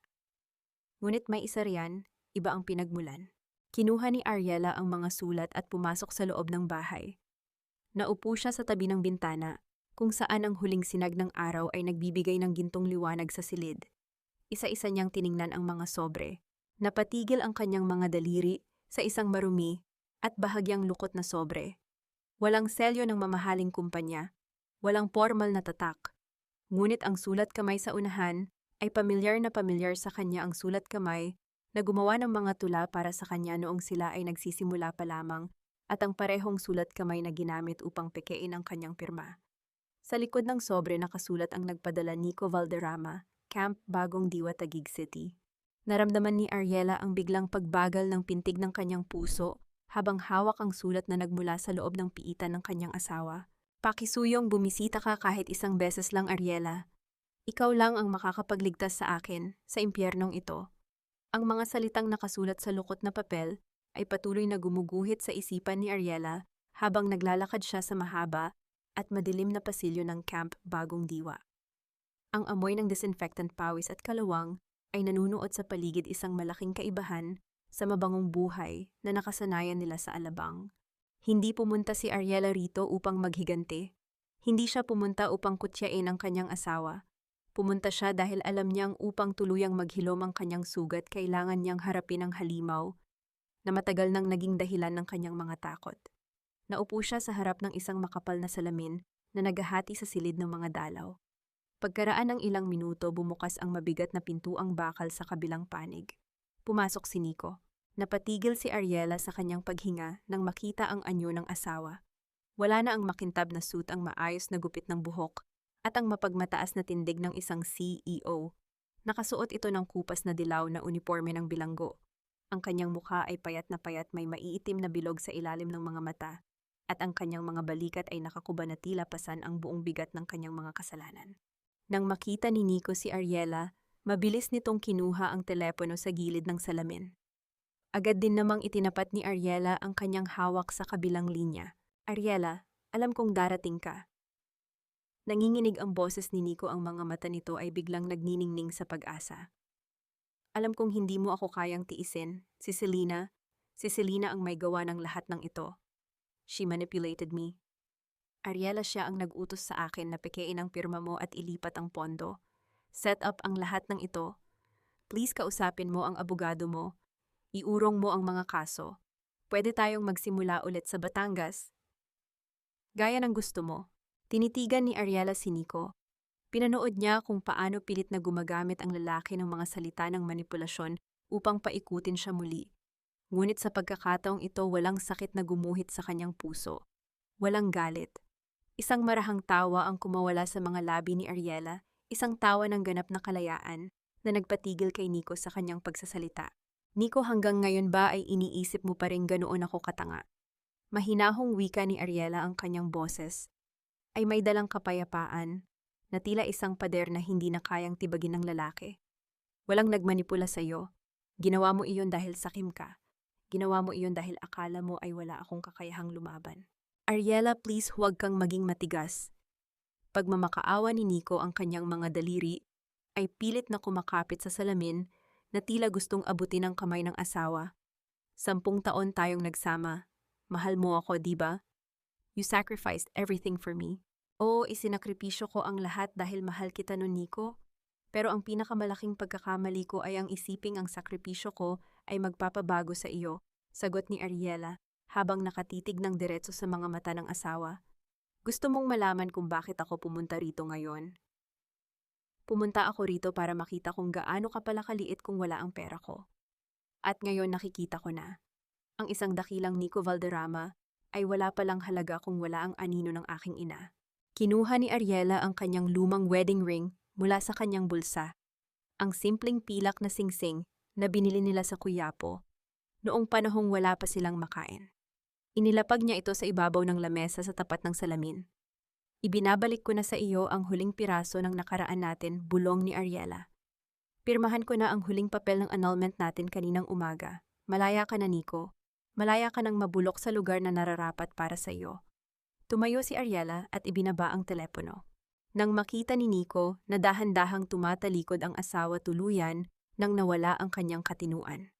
Ngunit may isa riyan, iba ang pinagmulan. Kinuha ni Ariela ang mga sulat at pumasok sa loob ng bahay. Naupo siya sa tabi ng bintana, kung saan ang huling sinag ng araw ay nagbibigay ng gintong liwanag sa silid. Isa-isa niyang tiningnan ang mga sobre. Napatigil ang kanyang mga daliri sa isang marumi at bahagyang lukot na sobre. Walang selyo ng mamahaling kumpanya, walang formal na tatak. Ngunit ang sulat kamay sa unahan ay pamilyar na pamilyar sa kanya ang sulat kamay na gumawa ng mga tula para sa kanya noong sila ay nagsisimula pa lamang at ang parehong sulat kamay na ginamit upang pekein ang kanyang pirma. Sa likod ng sobre nakasulat ang nagpadala Nico Valderrama, Camp Bagong Diwa, Taguig City. Naramdaman ni Ariela ang biglang pagbagal ng pintig ng kanyang puso habang hawak ang sulat na nagmula sa loob ng piitan ng kanyang asawa. Pakisuyong bumisita ka kahit isang beses lang, Ariela. Ikaw lang ang makakapagligtas sa akin sa impyernong ito. Ang mga salitang nakasulat sa lukot na papel ay patuloy na gumuguhit sa isipan ni Ariela habang naglalakad siya sa mahaba at madilim na pasilyo ng Camp Bagong Diwa. Ang amoy ng disinfectant pawis at kalawang ay nanunuot sa paligid, isang malaking kaibahan sa mabangong buhay na nakasanayan nila sa Alabang. Hindi pumunta si Ariela rito upang maghigante. Hindi siya pumunta upang kutyain ang kanyang asawa. Pumunta siya dahil alam niyang upang tuluyang maghilom ang kanyang sugat, kailangan niyang harapin ang halimaw na matagal nang naging dahilan ng kanyang mga takot. Naupo siya sa harap ng isang makapal na salamin na naghahati sa silid ng mga dalaw. Pagkaraan ng ilang minuto, bumukas ang mabigat na pintuang bakal sa kabilang panig. Pumasok si Nico. Napatigil si Ariela sa kanyang paghinga nang makita ang anyo ng asawa. Wala na ang makintab na suit, ang maayos na gupit ng buhok, at ang mapagmataas na tindig ng isang CEO. Nakasuot ito ng kupas na dilaw na uniforme ng bilanggo. Ang kanyang mukha ay payat, may maiitim na bilog sa ilalim ng mga mata, at ang kanyang mga balikat ay nakakuba na tila pasan ang buong bigat ng kanyang mga kasalanan. Nang makita ni Nico si Ariela, mabilis nitong kinuha ang telepono sa gilid ng salamin. Agad din namang itinapat ni Ariela ang kanyang hawak sa kabilang linya. Ariela, alam kong darating ka. Nanginginig ang boses ni Nico, ang mga mata nito ay biglang nagniningning sa pag-asa. Alam kong hindi mo ako kayang tiisin, si Selena ang may gawa ng lahat ng ito. She manipulated me. Ariela, siya ang nag-utos sa akin na pekein ang pirma mo at ilipat ang pondo. Set up ang lahat ng ito. Please kausapin mo ang abogado mo. Iurong mo ang mga kaso. Pwede tayong magsimula ulit sa Batangas. Gaya ng gusto mo. Tinitigan ni Ariela si Nico. Pinanood niya kung paano pilit na gumagamit ang lalaki ng mga salita ng manipulasyon upang paikutin siya muli. Ngunit sa pagkakataong ito, walang sakit na gumuhit sa kanyang puso. Walang galit. Isang marahang tawa ang kumawala sa mga labi ni Ariela, isang tawa ng ganap na kalayaan na nagpatigil kay Nico sa kanyang pagsasalita. Nico, hanggang ngayon ba ay iniisip mo pa rin ganoon ako katanga? Mahinahong wika ni Ariela, ang kanyang boses ay may dalang kapayapaan na tila isang pader na hindi na kayang tibagin ng lalaki. Walang nagmanipula sa iyo. Ginawa mo iyon dahil sakim ka. Ginawa mo iyon dahil akala mo ay wala akong kakayahang lumaban. Ariela, please huwag kang maging matigas. Pagmamakaawa ni Nico, ang kanyang mga daliri ay pilit na kumakapit sa salamin na tila gustong abutin ang kamay ng asawa. 10 taon tayong nagsama. Mahal mo ako, di ba? You sacrificed everything for me. Oo, isinakripisyo ko ang lahat dahil mahal kita nun, Nico. Pero ang pinakamalaking pagkakamali ko ay ang isiping ang sakripisyo ko ay magpapabago sa iyo, sagot ni Ariela, habang nakatitig ng diretso sa mga mata ng asawa. Gusto mong malaman kung bakit ako pumunta rito ngayon? Pumunta ako rito para makita kung gaano ka pala kaliit kung wala ang pera ko. At ngayon nakikita ko na. Ang isang dakilang Nico Valderrama ay wala palang halaga kung wala ang anino ng aking ina. Kinuha ni Ariela ang kanyang lumang wedding ring mula sa kanyang bulsa. Ang simpleng pilak na singsing na binili nila sa Quiapo noong panahong wala pa silang makain. Inilapag niya ito sa ibabaw ng lamesa sa tapat ng salamin. Ibinabalik ko na sa iyo ang huling piraso ng nakaraan natin, bulong ni Ariela. Pirmahan ko na ang huling papel ng annulment natin kaninang umaga. Malaya ka na, Nico. Malaya ka nang mabulok sa lugar na nararapat para sa iyo. Tumayo si Ariela at ibinaba ang telepono. Nang makita ni Nico na dahan-dahang tumatalikod ang asawa tuluyan nang nawala ang kanyang katinuan.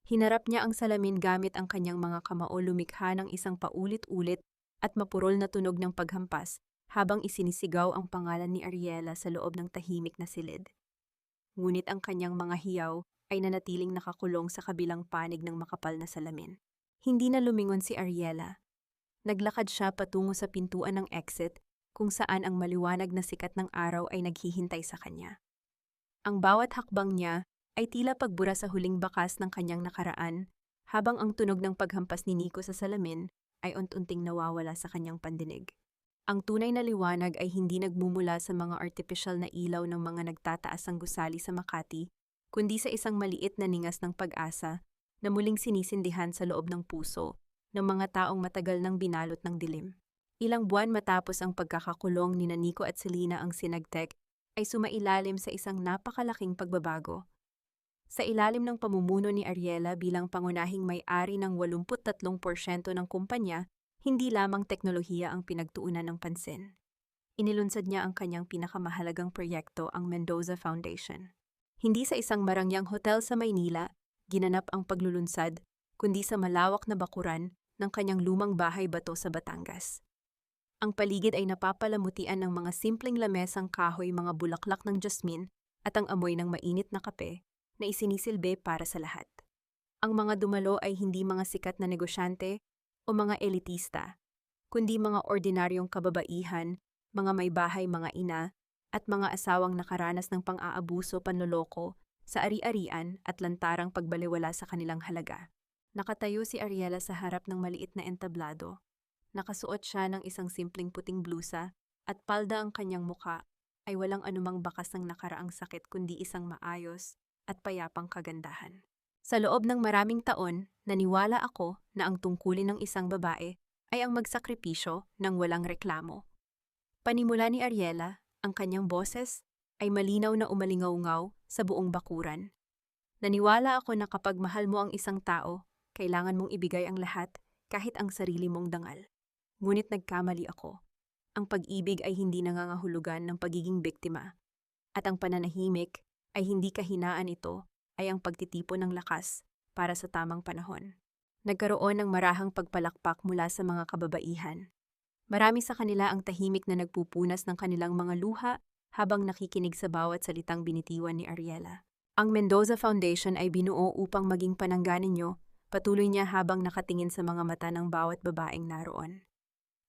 Hinarap niya ang salamin gamit ang kanyang mga kamao, lumikha ng isang paulit-ulit at mapurol na tunog ng paghampas habang isinisigaw ang pangalan ni Ariela sa loob ng tahimik na silid. Ngunit ang kanyang mga hiyaw ay nanatiling nakakulong sa kabilang panig ng makapal na salamin. Hindi na lumingon si Ariela. Naglakad siya patungo sa pintuan ng exit kung saan ang maliwanag na sikat ng araw ay naghihintay sa kanya. Ang bawat hakbang niya ay tila pagbura sa huling bakas ng kanyang nakaraan, habang ang tunog ng paghampas ni Nico sa salamin ay unti-unting nawawala sa kanyang pandinig. Ang tunay na liwanag ay hindi nagmumula sa mga artipisyal na ilaw ng mga nagtataasang gusali sa Makati, kundi sa isang maliit na ningas ng pag-asa na muling sinisindihan sa loob ng puso ng mga taong matagal nang binalot ng dilim. Ilang buwan matapos ang pagkakakulong ni Nico at Selena, ang Sinagtec ay sumailalim sa isang napakalaking pagbabago. Sa ilalim ng pamumuno ni Ariela bilang pangunahing may-ari ng 83% ng kumpanya, hindi lamang teknolohiya ang pinagtuunan ng pansin. Inilunsad niya ang kanyang pinakamahalagang proyekto, ang Mendoza Foundation. Hindi sa isang marangyang hotel sa Maynila ginanap ang paglulunsad, kundi sa malawak na bakuran ng kanyang lumang bahay bato sa Batangas. Ang paligid ay napapalamutian ng mga simpleng lamesang kahoy, mga bulaklak ng jasmine at ang amoy ng mainit na kape na isinisilbi para sa lahat. Ang mga dumalo ay hindi mga sikat na negosyante o mga elitista, kundi mga ordinaryong kababaihan, mga may bahay, mga ina, at mga asawang nakaranas ng pang-aabuso, panloloko, sa ari-arian at lantarang pagbaliwala sa kanilang halaga. Nakatayo si Ariela sa harap ng maliit na entablado. Nakasuot siya ng isang simpleng puting blusa at palda. Ang kanyang muka ay walang anumang bakas ng nakaraang sakit, kundi isang maayos at payapang kagandahan. Sa loob ng maraming taon, naniwala ako na ang tungkulin ng isang babae ay ang magsakripisyo ng walang reklamo. Panimula ni Ariela, ang kanyang boses ay malinaw na umalingaw-ngaw sa buong bakuran. Naniwala ako na kapag mahal mo ang isang tao, kailangan mong ibigay ang lahat, kahit ang sarili mong dangal. Ngunit nagkamali ako. Ang pag-ibig ay hindi nangangahulugan ng pagiging biktima. At ang pananahimik ay hindi kahinaan, ito ay ang pagtitipon ng lakas para sa tamang panahon. Nagkaroon ng marahang pagpalakpak mula sa mga kababaihan. Marami sa kanila ang tahimik na nagpupunas ng kanilang mga luha habang nakikinig sa bawat salitang binitiwan ni Ariela. Ang Mendoza Foundation ay binuo upang maging panangga ninyo, patuloy niya habang nakatingin sa mga mata ng bawat babaeng naroon.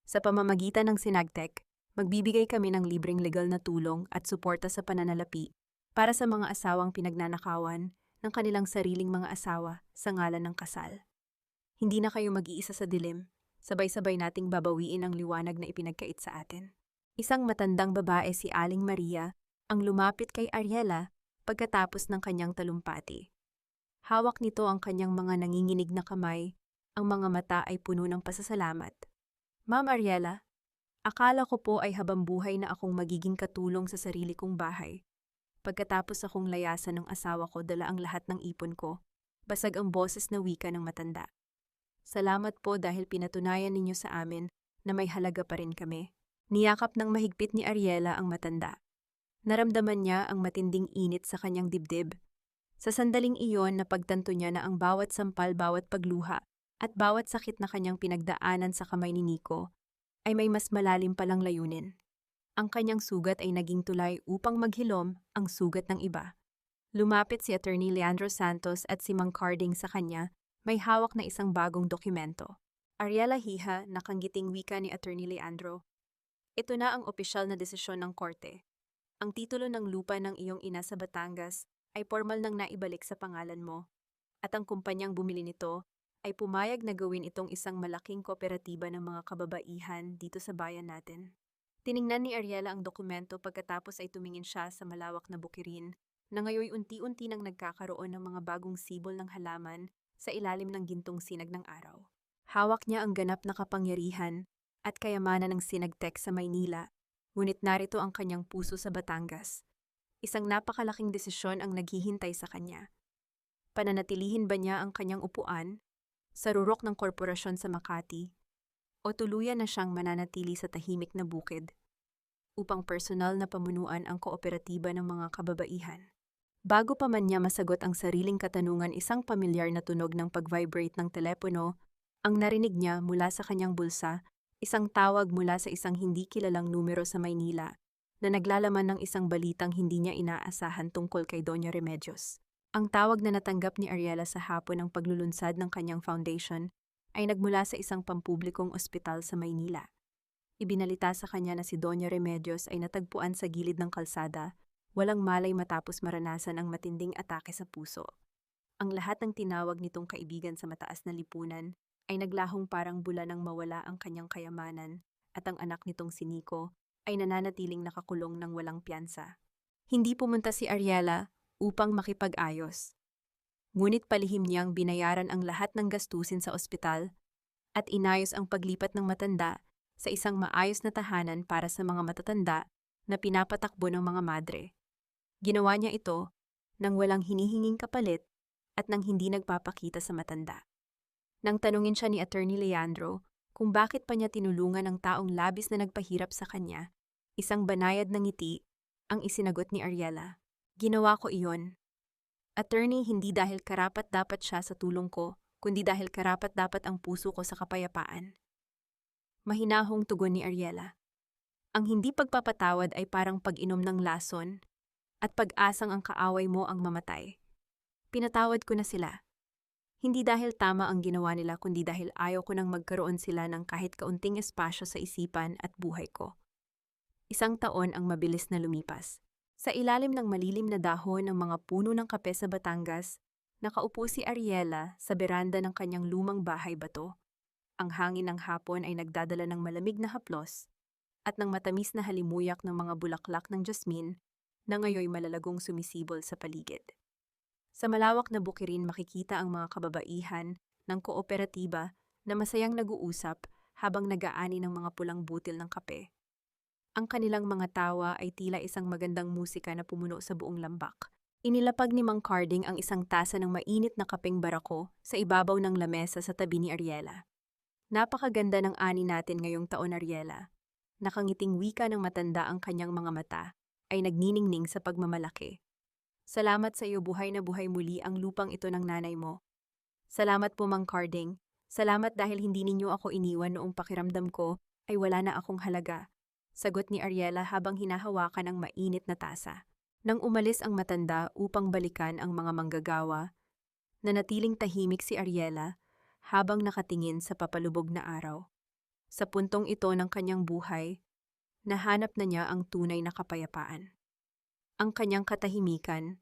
Sa pamamagitan ng Sinagtec, magbibigay kami ng libreng legal na tulong at suporta sa pananalapi para sa mga asawang pinagnanakawan ng kanilang sariling mga asawa sa ngalan ng kasal. Hindi na kayo mag-iisa sa dilim, sabay-sabay nating babawiin ang liwanag na ipinagkait sa atin. Isang matandang babae, si Aling Maria, ang lumapit kay Ariela pagkatapos ng kanyang talumpati. Hawak nito ang kanyang mga nanginginig na kamay, ang mga mata ay puno ng pasasalamat. Ma'am Ariela, akala ko po ay habambuhay na akong magiging katulong sa sarili kong bahay. Pagkatapos akong layasan ng asawa ko, dala ang lahat ng ipon ko, basag ang boses na wika ng matanda. Salamat po dahil pinatunayan ninyo sa amin na may halaga pa rin kami. Niyakap ng mahigpit ni Ariela ang matanda. Naramdaman niya ang matinding init sa kanyang dibdib. Sa sandaling iyon, napagtanto niya na ang bawat sampal, bawat pagluha, at bawat sakit na kanyang pinagdaanan sa kamay ni Nico ay may mas malalim palang layunin. Ang kanyang sugat ay naging tulay upang maghilom ang sugat ng iba. Lumapit si Attorney Leandro Santos at si Mang Carding sa kanya, may hawak na isang bagong dokumento. Ariela hiha, nakanggiting wika ni Attorney Leandro. Ito na ang opisyal na desisyon ng korte. Ang titulo ng lupa ng iyong ina sa Batangas ay formal nang naibalik sa pangalan mo, at ang kumpanyang bumili nito ay pumayag na gawin itong isang malaking kooperatiba ng mga kababaihan dito sa bayan natin. Tiningnan ni Ariela ang dokumento pagkatapos ay tumingin siya sa malawak na bukirin na ngayoy unti-unti nang nagkakaroon ng mga bagong sibol ng halaman sa ilalim ng gintong sinag ng araw. Hawak niya ang ganap na kapangyarihan at kayamanan ng Sinagtec sa Maynila, ngunit narito ang kanyang puso sa Batangas. Isang napakalaking desisyon ang naghihintay sa kanya. Pananatilihin ba niya ang kanyang upuan sa rurok ng korporasyon sa Makati o tuluyan na siyang mananatili sa tahimik na bukid upang personal na pamunuan ang kooperatiba ng mga kababaihan? Bago pa man niya masagot ang sariling katanungan, isang pamilyar na tunog ng pag-vibrate ng telepono ang narinig niya mula sa kanyang bulsa, isang tawag mula sa isang hindi kilalang numero sa Maynila na naglalaman ng isang balitang hindi niya inaasahan tungkol kay Doña Remedios. Ang tawag na natanggap ni Ariela sa hapon ng paglulunsad ng kanyang foundation ay nagmula sa isang pampublikong ospital sa Maynila. Ibinalita sa kanya na si Doña Remedios ay natagpuan sa gilid ng kalsada, walang malay matapos maranasan ang matinding atake sa puso. Ang lahat ng tinawag nitong kaibigan sa mataas na lipunan ay naglahong parang bula nang mawala ang kanyang kayamanan at ang anak nitong si Nico ay nananatiling nakakulong ng walang piyansa. Hindi pumunta si Ariela upang makipag-ayos. Ngunit palihim niyang binayaran ang lahat ng gastusin sa ospital at inayos ang paglipat ng matanda sa isang maayos na tahanan para sa mga matatanda na pinapatakbo ng mga madre. Ginawa niya ito nang walang hinihinging kapalit at nang hindi nagpapakita sa matanda. Nang tanungin siya ni Attorney Leandro kung bakit pa niya tinulungan ang taong labis na nagpahirap sa kanya, isang banayad na ngiti ang isinagot ni Ariela. Ginawa ko iyon, Attorney, hindi dahil karapat-dapat siya sa tulong ko, kundi dahil karapat-dapat ang puso ko sa kapayapaan. Mahinahong tugon ni Ariela. Ang hindi pagpapatawad ay parang pag-inom ng lason at pag-asang ang kaaway mo ang mamatay. Pinatawad ko na sila. Hindi dahil tama ang ginawa nila, kundi dahil ayaw ko nang magkaroon sila ng kahit kaunting espasyo sa isipan at buhay ko. Isang taon ang mabilis na lumipas. Sa ilalim ng malilim na dahon ng mga puno ng kape sa Batangas, nakaupo si Ariela sa beranda ng kanyang lumang bahay bato. Ang hangin ng hapon ay nagdadala ng malamig na haplos at ng matamis na halimuyak ng mga bulaklak ng jasmine na ngayoy malalagong sumisibol sa paligid. Sa malawak na bukirin makikita ang mga kababaihan ng kooperatiba na masayang nag-uusap habang nag-aani ng mga pulang butil ng kape. Ang kanilang mga tawa ay tila isang magandang musika na pumuno sa buong lambak. Inilapag ni Mang Carding ang isang tasa ng mainit na kapeng barako sa ibabaw ng lamesa sa tabi ni Ariela. Napakaganda ng ani natin ngayong taon, Ariela. Nakangiting wika ng matanda, ang kanyang mga mata ay nagniningning sa pagmamalaki. Salamat sa iyo, buhay na buhay muli ang lupang ito ng nanay mo. Salamat po, Mang Carding. Salamat dahil hindi ninyo ako iniwan noong pakiramdam ko ay wala na akong halaga. Sagot ni Ariela habang hinahawakan ang mainit na tasa. Nang umalis ang matanda upang balikan ang mga manggagawa, nanatiling tahimik si Ariela habang nakatingin sa papalubog na araw. Sa puntong ito ng kanyang buhay, nahanap na niya ang tunay na kapayapaan. Ang kanyang katahimikan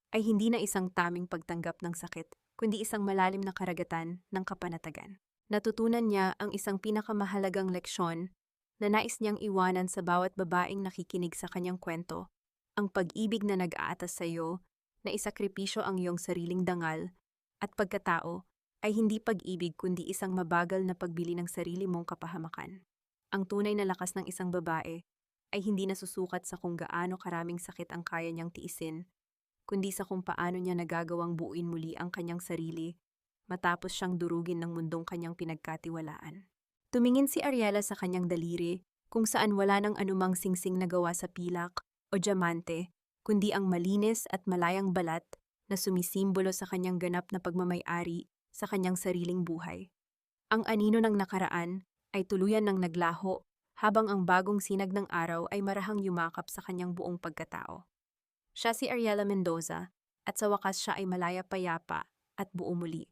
ay hindi na isang taming pagtanggap ng sakit, kundi isang malalim na karagatan ng kapanatagan. Natutunan niya ang isang pinakamahalagang leksyon na nais niyang iwanan sa bawat babaeng nakikinig sa kanyang kwento: ang pag-ibig na nag-aatas sa iyo, na isakripisyo ang iyong sariling dangal, at pagkatao ay hindi pag-ibig kundi isang mabagal na pagbili ng sarili mong kapahamakan. Ang tunay na lakas ng isang babae ay hindi nasusukat sa kung gaano karaming sakit ang kaya niyang tiisin, kundi sa kung paano niya nagagawang buuin muli ang kanyang sarili matapos siyang durugin ng mundong kanyang pinagkatiwalaan. Tumingin si Ariela sa kanyang daliri, kung saan wala nang anumang singsing na gawa sa pilak o diamante, kundi ang malinis at malayang balat na sumisimbolo sa kanyang ganap na pagmamay-ari sa kanyang sariling buhay. Ang anino ng nakaraan ay tuluyan ng naglaho, habang ang bagong sinag ng araw ay marahang yumakap sa kanyang buong pagkatao. Siya si Ariela Mendoza, at sa wakas siya ay malaya-payapa at buo muli.